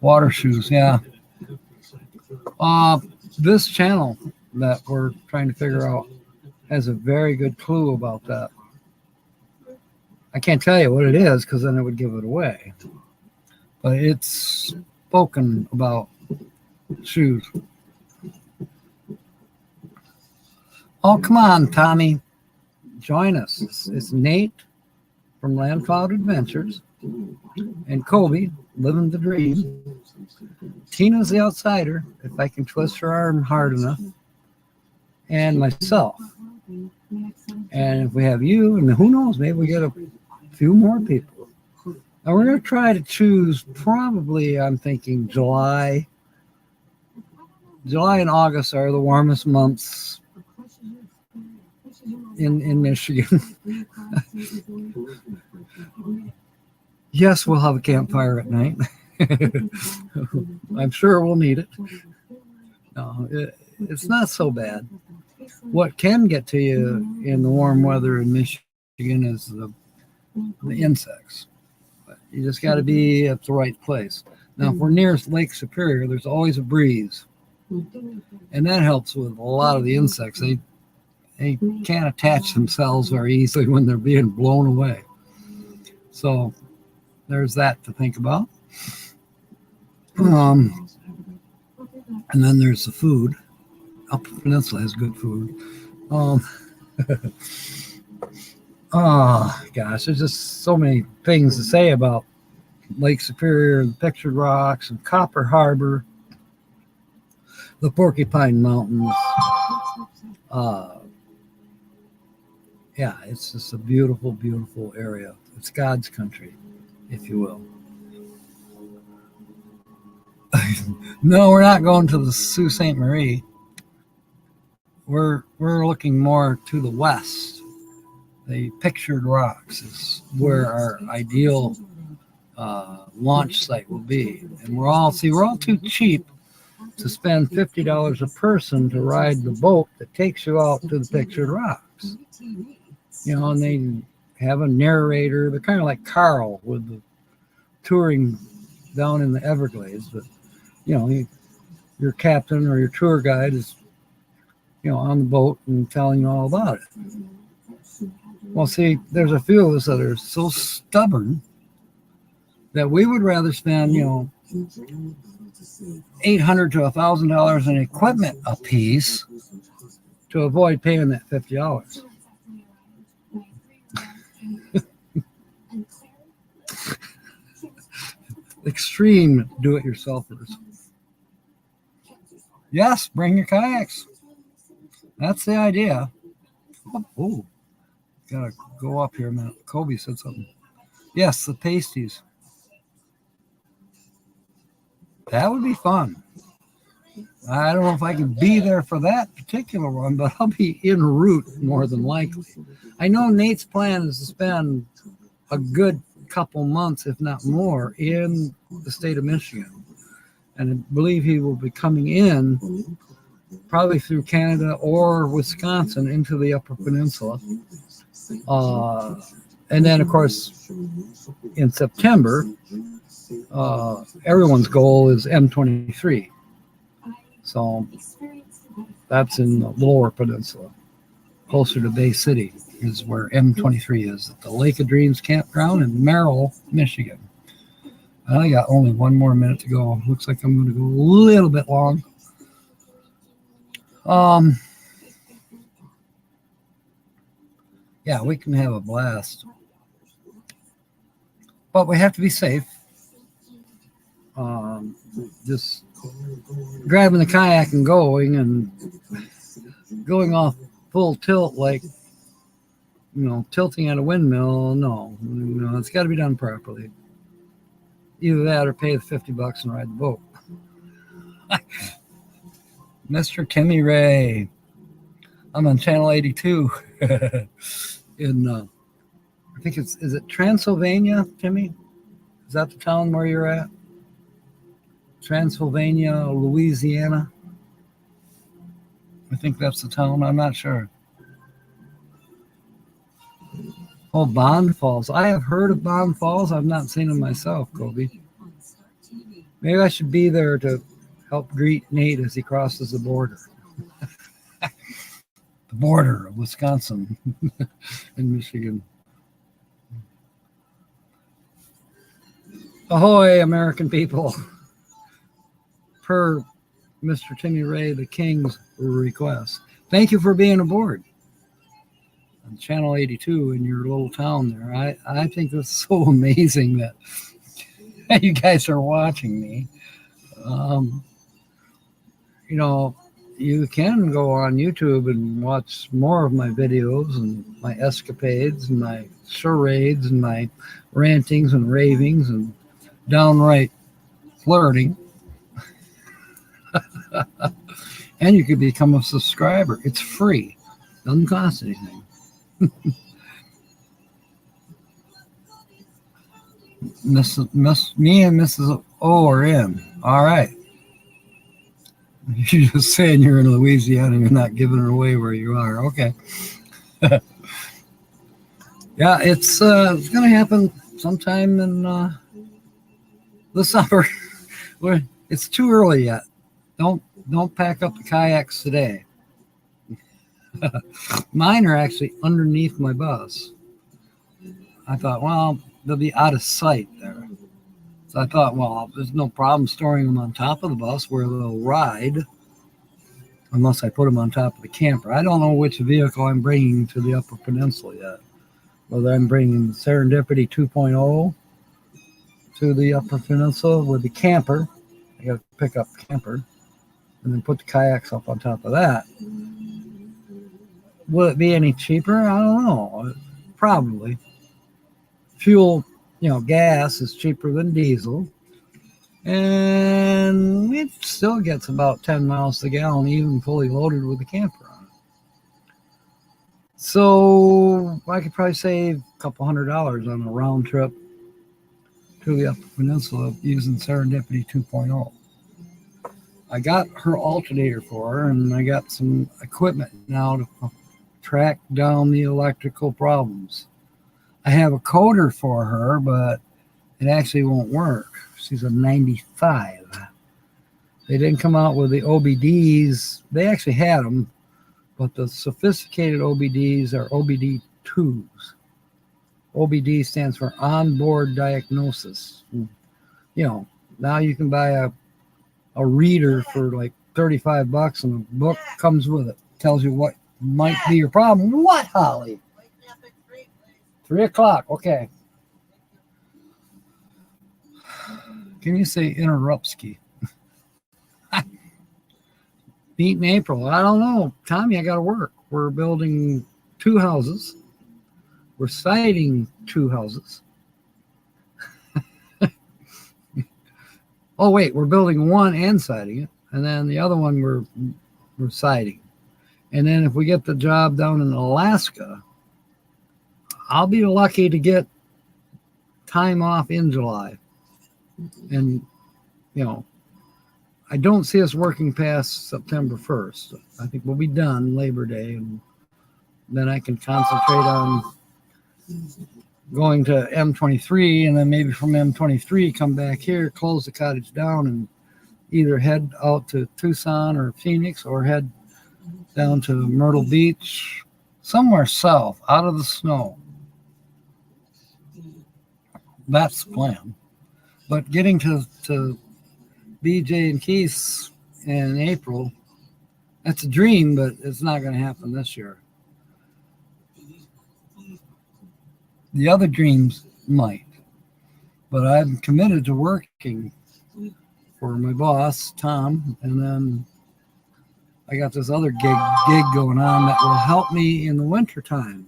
Water shoes, yeah. This channel that we're trying to figure out has a very good clue about that. I can't tell you what it is because then it would give it away. But it's spoken about shoes. Oh, come on, Tommy. Join us. It's Nate from Landcloud Adventures and Kobe, living the dream. Tina's the outsider, if I can twist her arm hard enough, and myself. And if we have you, and who knows, maybe we get a few more people. And we're going to try to choose probably, I'm thinking July. July and August are the warmest months in Michigan. Yes, we'll have a campfire at night. I'm sure we'll need it. No, it's not so bad. What can get to you in the warm weather in Michigan is the insects. But you just got to be at the right place. Now, if we're near Lake Superior, there's always a breeze. And that helps with a lot of the insects. They can't attach themselves very easily when they're being blown away. So there's that to think about. And then there's the food. Upper Peninsula has good food. Oh gosh, there's just so many things to say about Lake Superior and the Pictured Rocks and Copper Harbor, the Porcupine Mountains. Yeah, it's just a beautiful, beautiful area. It's God's country, if you will. No, we're not going to the Sault Ste. Marie. We're looking more to the west. The Pictured Rocks is where our ideal launch site will be. And we're all too cheap to spend $50 a person to ride the boat that takes you out to the Pictured Rocks. You know, and they have a narrator. They're kind of like Carl with the touring down in the Everglades. But, you know, your captain or your tour guide is, you know, on the boat and telling you all about it. Well, see, there's a few of us that are so stubborn that we would rather spend, you know, $800 to $1,000 in equipment a piece to avoid paying that $50. Extreme do-it-yourselfers. Yes, bring your kayaks. That's the idea. Oh, gotta go up here a minute. Kobe said something. Yes, the pasties. That would be fun. I don't know if I can be there for that particular one, but I'll be en route more than likely. I know Nate's plan is to spend a good couple months, if not more, in the state of Michigan. And I believe he will be coming in probably through Canada or Wisconsin into the Upper Peninsula. And then, of course, in September, everyone's goal is M23. So that's in the Lower Peninsula, closer to Bay City is where M23 is, at the Lake of Dreams campground in Merrill, Michigan. I got only one more minute to go. Looks like I'm going to go a little bit long. Yeah, we can have a blast, but we have to be safe. Just grabbing the kayak and going off full tilt, like, you know, tilting at a windmill. No, it's got to be done properly. Either that or pay the $50 and ride the boat. Mr. Timmy Ray, I'm on channel 82 in, I think is it Transylvania, Timmy? Is that the town where you're at? Transylvania, Louisiana? I think that's the town. I'm not sure. Oh, Bond Falls. I have heard of Bond Falls. I've not seen them myself, Kobe. Maybe I should be there to help greet Nate as he crosses the border. The border of Wisconsin and Michigan. Ahoy, American people. Per Mr. Timmy Ray, the King's request. Thank you for being aboard on Channel 82 in your little town there. I think that's so amazing that you guys are watching me. You know, you can go on YouTube and watch more of my videos and my escapades and my charades and my rantings and ravings and downright flirting. And you could become a subscriber. It's free. Doesn't cost anything. Me and Mrs. O are in. All right. You're just saying you're in Louisiana and you're not giving it away where you are. Okay. Yeah, it's going to happen sometime in the summer. It's too early yet. Don't pack up the kayaks today. Mine are actually underneath my bus. I thought, well, they'll be out of sight there. So I thought, well, there's no problem storing them on top of the bus where they'll ride, unless I put them on top of the camper. I don't know which vehicle I'm bringing to the Upper Peninsula yet. Whether I'm bringing the Serendipity 2.0 to the Upper Peninsula with the camper. I got to pick up the camper and then put the kayaks up on top of that. Will it be any cheaper? I don't know. Probably. Fuel, gas is cheaper than diesel. And it still gets about 10 miles to the gallon, even fully loaded with the camper on it. So I could probably save a couple $100 on a round trip to the Upper Peninsula using Serendipity 2.0. I got her alternator for her, and I got some equipment now to track down the electrical problems. I have a coder for her, but it actually won't work. She's a 95. They didn't come out with the OBDs. They actually had them, but the sophisticated OBDs are OBD2s. OBD stands for onboard diagnosis. Now you can buy a reader for like $35 and a book comes with it. Tells you what might be your problem. What, Holly? 3 o'clock. Okay. Can you say interruptski? Meet in April. I don't know. Tommy, I got to work. We're building 2 houses. We're siding 2 houses. Oh, wait. We're building 1 and siding it. And then the other one we're siding. And then if we get the job down in Alaska, I'll be lucky to get time off in July. And, I don't see us working past September 1st. I think we'll be done Labor Day, and then I can concentrate on going to M23, and then maybe from M23 come back here, close the cottage down, and either head out to Tucson or Phoenix or head down to Myrtle Beach, somewhere south, out of the snow. That's the plan. But getting to BJ and Keith's in April, that's a dream, but it's not going to happen this year. The other dreams might. But I'm committed to working for my boss, Tom, and then I got this other gig going on that will help me in the wintertime.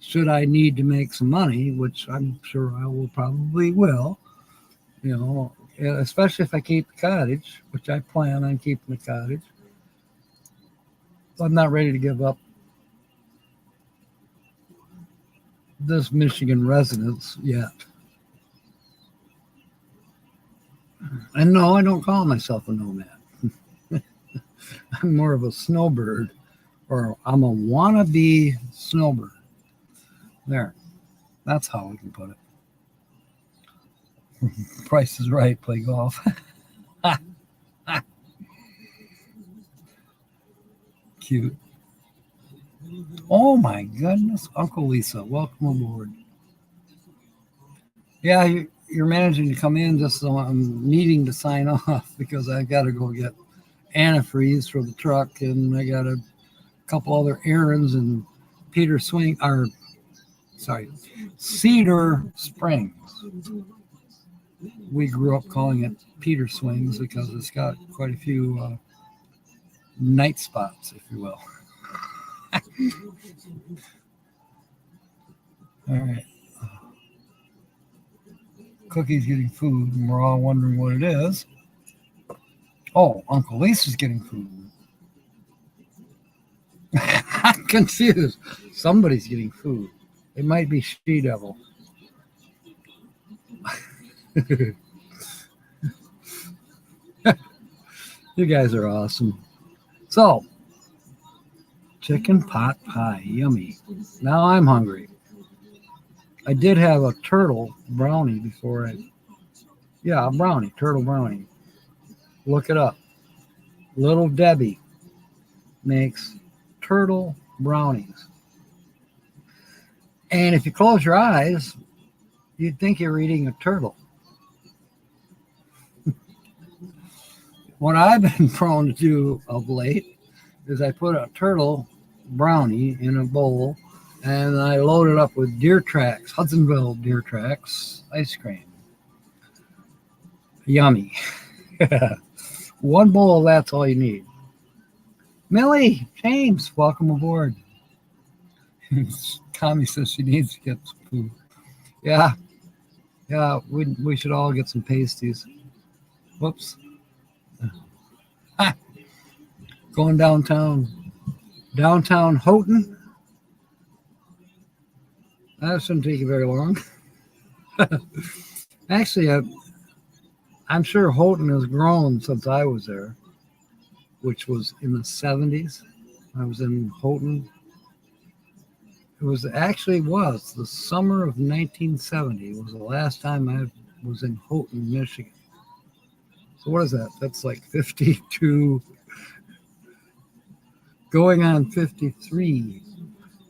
Should I need to make some money, which I'm sure I will, especially if I keep the cottage, which I plan on keeping the cottage. I'm not ready to give up this Michigan residence yet. And no, I don't call myself a nomad. I'm more of a snowbird, or I'm a wannabe snowbird. There. That's how we can put it. Price is right, play golf. Cute. Oh my goodness, Uncle Lisa, welcome aboard. Yeah, you're managing to come in just so I'm needing to sign off because I've got to go get antifreeze for the truck, and I got a couple other errands in Cedar Springs. We grew up calling it Peter Swings because it's got quite a few night spots, if you will. All right. Cookie's getting food, and we're all wondering what it is. Oh, Uncle Lisa's getting food. I'm confused. Somebody's getting food. It might be She-Devil. You guys are awesome. So, chicken pot pie, yummy. Now I'm hungry. I did have a turtle brownie before a brownie, turtle brownie. Look it up. Little Debbie makes turtle brownies. And if you close your eyes, you'd think you're eating a turtle. What I've been prone to do of late is I put a turtle brownie in a bowl and I load it up with Deer Tracks, Hudsonville Deer Tracks ice cream. Yummy. One bowl of that's all you need. Millie, James, welcome aboard. Tommy says she needs to get some food. Yeah, we should all get some pasties. Whoops. Going downtown Houghton. That shouldn't take you very long. Actually, I'm sure Houghton has grown since I was there, which was in the 70s. I was in Houghton. It was the summer of 1970. It was the last time I was in Houghton, Michigan. So what is that? That's like 52, going on 53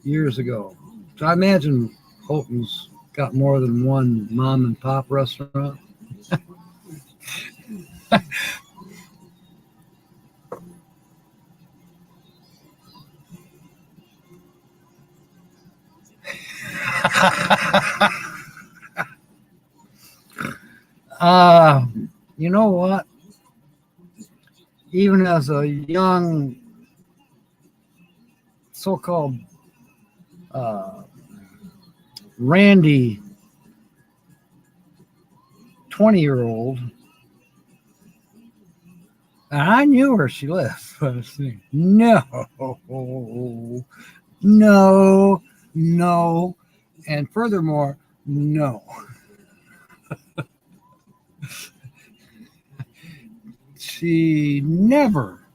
years ago. So I imagine Houghton's got more than one mom and pop restaurant. You know what? Even as a young so-called randy 20-year-old, and I knew where she lived. But I was thinking, no, and furthermore, no. She never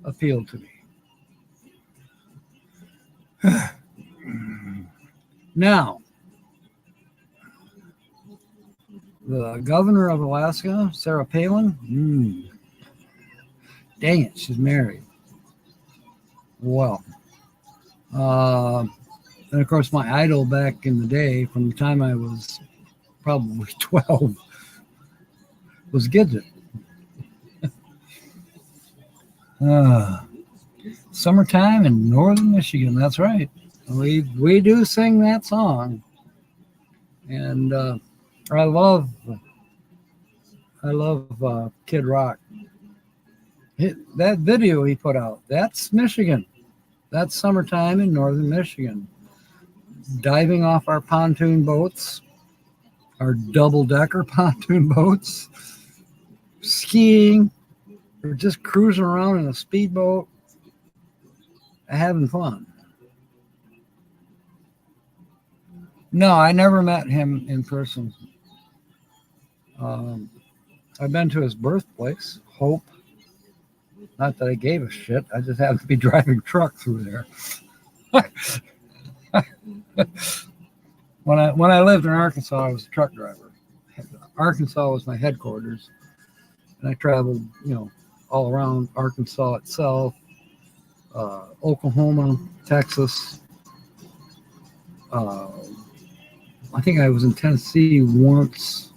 appealed to me. Now, the governor of Alaska, Sarah Palin, dang it, she's married. Well, and of course, my idol back in the day, from the time I was probably 12, was Gidget. Summertime in northern Michigan, that's right. We do sing that song. And I love Kid Rock. That video he put out, that's Michigan. That's summertime in northern Michigan. Diving off our pontoon boats, our double-decker pontoon boats, skiing, or just cruising around in a speedboat. having fun. No, I never met him in person. I've been to his birthplace, Hope. Not that I gave a shit. I just happened to be driving truck through there. When I lived in Arkansas, I was a truck driver. Arkansas was my headquarters, and I traveled, all around Arkansas itself, Oklahoma, Texas. I think I was in Tennessee once.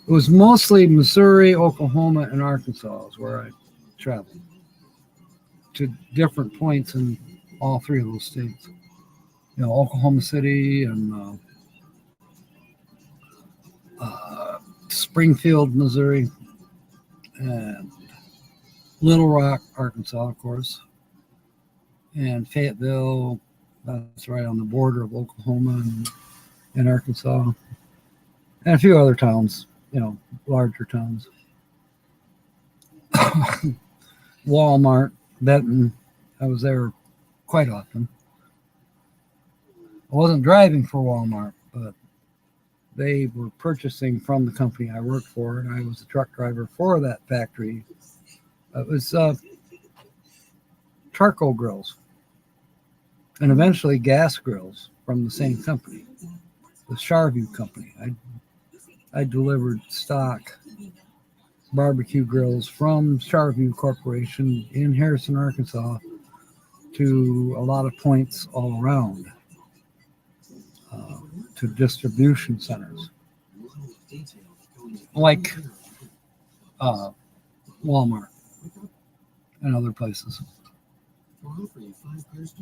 It was mostly Missouri, Oklahoma, and Arkansas is where I traveled to different points in all three of those states. Oklahoma City and Springfield, Missouri, and Little Rock, Arkansas, of course, and Fayetteville. That's right on the border of Oklahoma and Arkansas, and a few other towns, larger towns. Walmart, Benton. I was there quite often. I wasn't driving for Walmart, but they were purchasing from the company I worked for, and I was the truck driver for that factory. It was charcoal grills and eventually gas grills from the same company, the Charview company. I delivered stock barbecue grills from Charview Corporation in Harrison, Arkansas, to a lot of points all around, to distribution centers like Walmart and other places.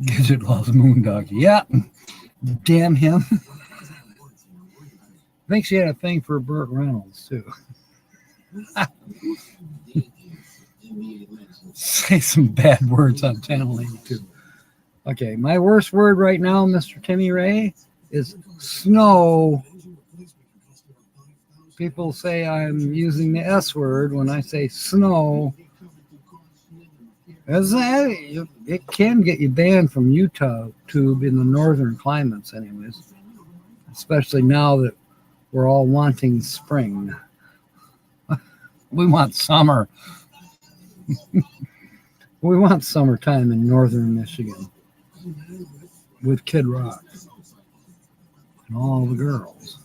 Gidget loves Moondoggy. Yeah, damn him. I think she had a thing for Burt Reynolds, too. Say some bad words on Channel 82. Okay, my worst word right now, Mr. Timmy Ray, is snow. People say I'm using the S word when I say snow. It can get you banned from YouTube in the northern climates anyways, especially now that we're all wanting spring. We want summer. We want summertime in northern Michigan with Kid Rock and all the girls.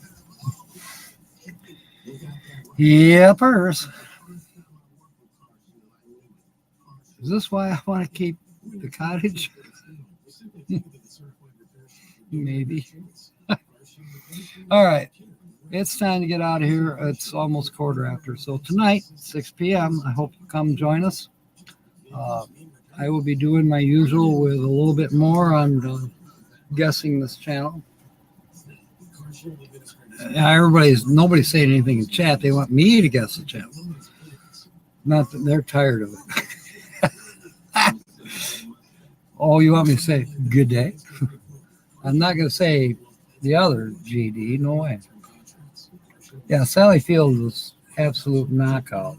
Yepers. Is this why I want to keep the cottage? Maybe. All right. It's time to get out of here. It's almost quarter after. So tonight, 6 p.m., I hope you come join us. I will be doing my usual with a little bit more on guessing this channel. Nobody's saying anything in chat. They want me to guess the channel. Not that they're tired of it. Oh, you want me to say good day? I'm not going to say the other GD. No way. Yeah, Sally Field was absolute knockout.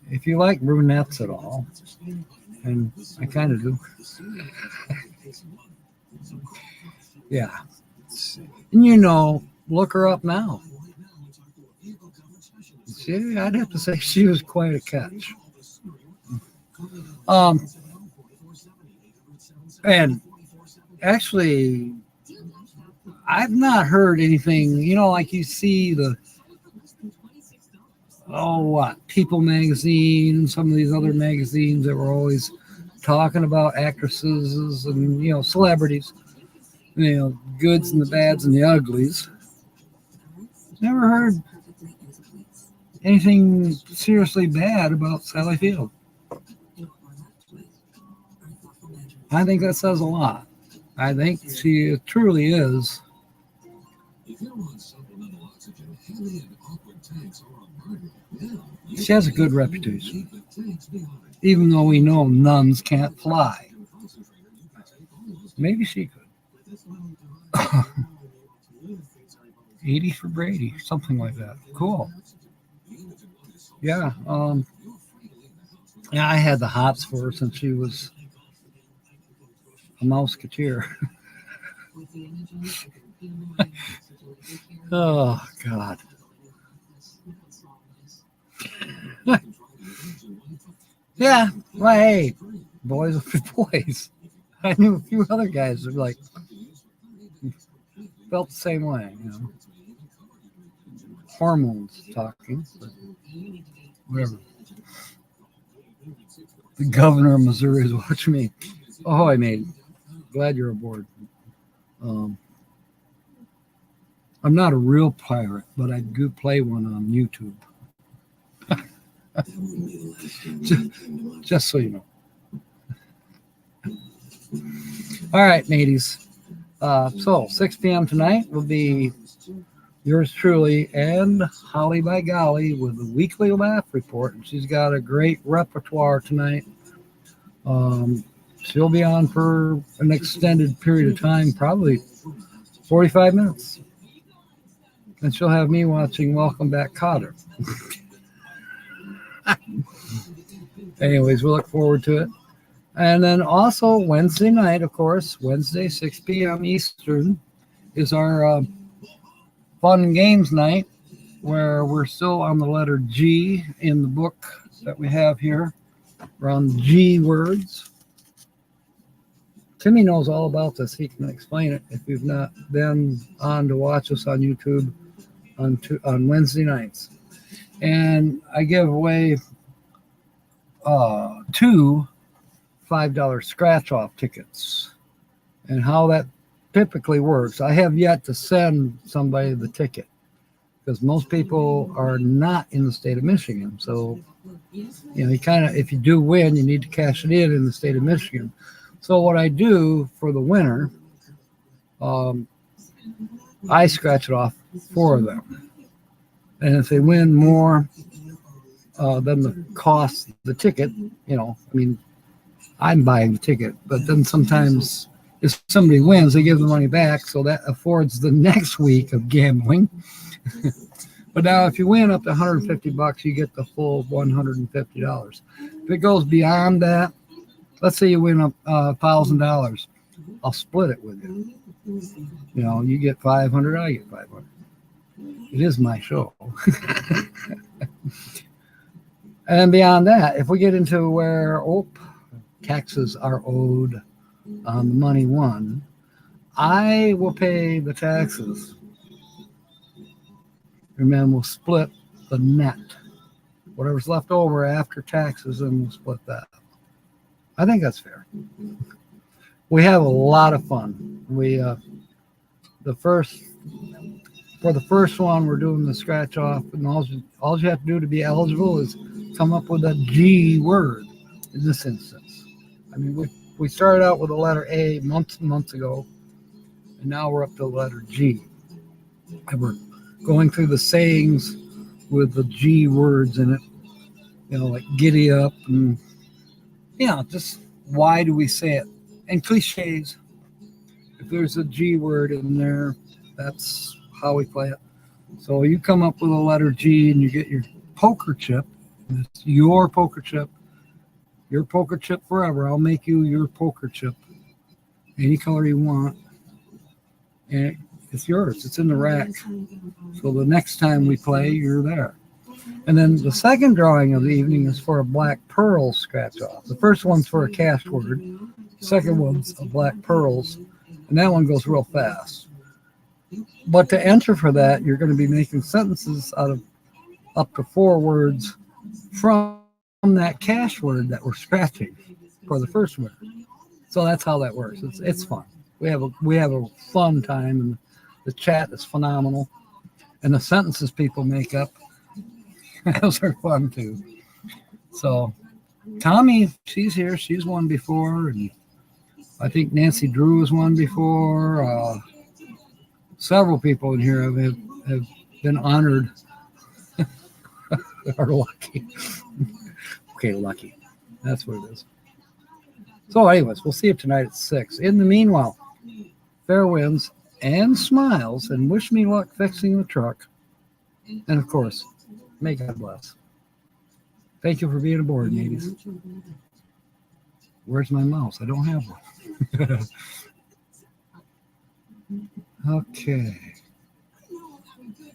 If you like brunettes at all, and I kind of do. Yeah. And look her up now. See, I'd have to say she was quite a catch. And actually, I've not heard anything, like you see People magazine, some of these other magazines that were always talking about actresses and, celebrities, goods and the bads and the uglies. Never heard anything seriously bad about Sally Field. I think that says a lot. I think she truly is she has a good reputation, even though we know nuns can't fly. Maybe she could. 80 for Brady, something like that. Cool. Yeah. Yeah, I had the hots for her since she was a mouseketeer. Oh, God. Yeah, well, hey, boys will be boys. I knew a few other guys that like felt the same way, you know. Hormones talking, but whatever. The governor of Missouri is watching me. Oh, I made. Glad you're aboard. I'm not a real pirate, but I do play one on YouTube. just so you know. All right, mateys. So 6 p.m. tonight will be yours truly and Holly by Golly with the weekly laugh report. And she's got a great repertoire tonight. She'll be on for an extended period of time, probably 45 minutes. And she'll have me watching Welcome Back, Kotter. Anyways, we'll look forward to it. And then also Wednesday night, of course, Wednesday, 6 p.m. Eastern, is our fun games night, where we're still on the letter G in the book that we have here. We're on G words. Timmy knows all about this. He can explain it if you've not been on to watch us on YouTube on Wednesday nights. And I give away 2 $5 scratch-off tickets. And how that typically works, I have yet to send somebody the ticket because most people are not in the state of Michigan. So, you know, if you do win, you need to cash it in the state of Michigan. So what I do for the winner, I scratch it off for them. And if they win more than the cost of the ticket, you know, I mean, I'm buying the ticket, but then sometimes if somebody wins, they give the money back. So that affords the next week of gambling. But now if you win up to $150, you get the full $150. If it goes beyond that, let's say you win up $1,000, I'll split it with you. You know, you get 500, I get 500. It is my show. And beyond that, if we get into where taxes are owed on the money won, I will pay the taxes. And then we'll split the net. Whatever's left over after taxes, and we'll split that. I think that's fair. We have a lot of fun. For the first one, we're doing the scratch off, and all you have to do to be eligible is come up with a G word in this instance. I mean, we started out with the letter A months and months ago, and now we're up to the letter G. And we're going through the sayings with the G words in it, you know, like giddy up and, you know, just why do we say it? And cliches. If there's a G word in there, that's how we play it. So you come up with a letter G and you get your poker chip. It's your poker chip. Your poker chip forever. I'll make you your poker chip. Any color you want. And it's yours. It's in the rack. So the next time we play, you're there. And then the second drawing of the evening is for a black pearl scratch off. The first one's for a cash word. The second one's a black pearls. And that one goes real fast. But to enter for that, you're going to be making sentences out of up to 4 words from that cash word that we're scratching for the first word. So that's how that works. It's fun. We have a fun time, and the chat is phenomenal. And the sentences people make up, those are fun too. So Tommy, she's here. She's won before, and I think Nancy Drew has won before. Several people in here have been honored or lucky. Okay, lucky. That's what it is. So anyways, we'll see you tonight at 6. In the meanwhile, fair winds and smiles, and wish me luck fixing the truck. And of course, may God bless. Thank you for being aboard, ladies. Where's my mouse? I don't have one. Okay.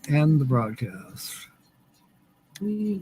End the broadcast. We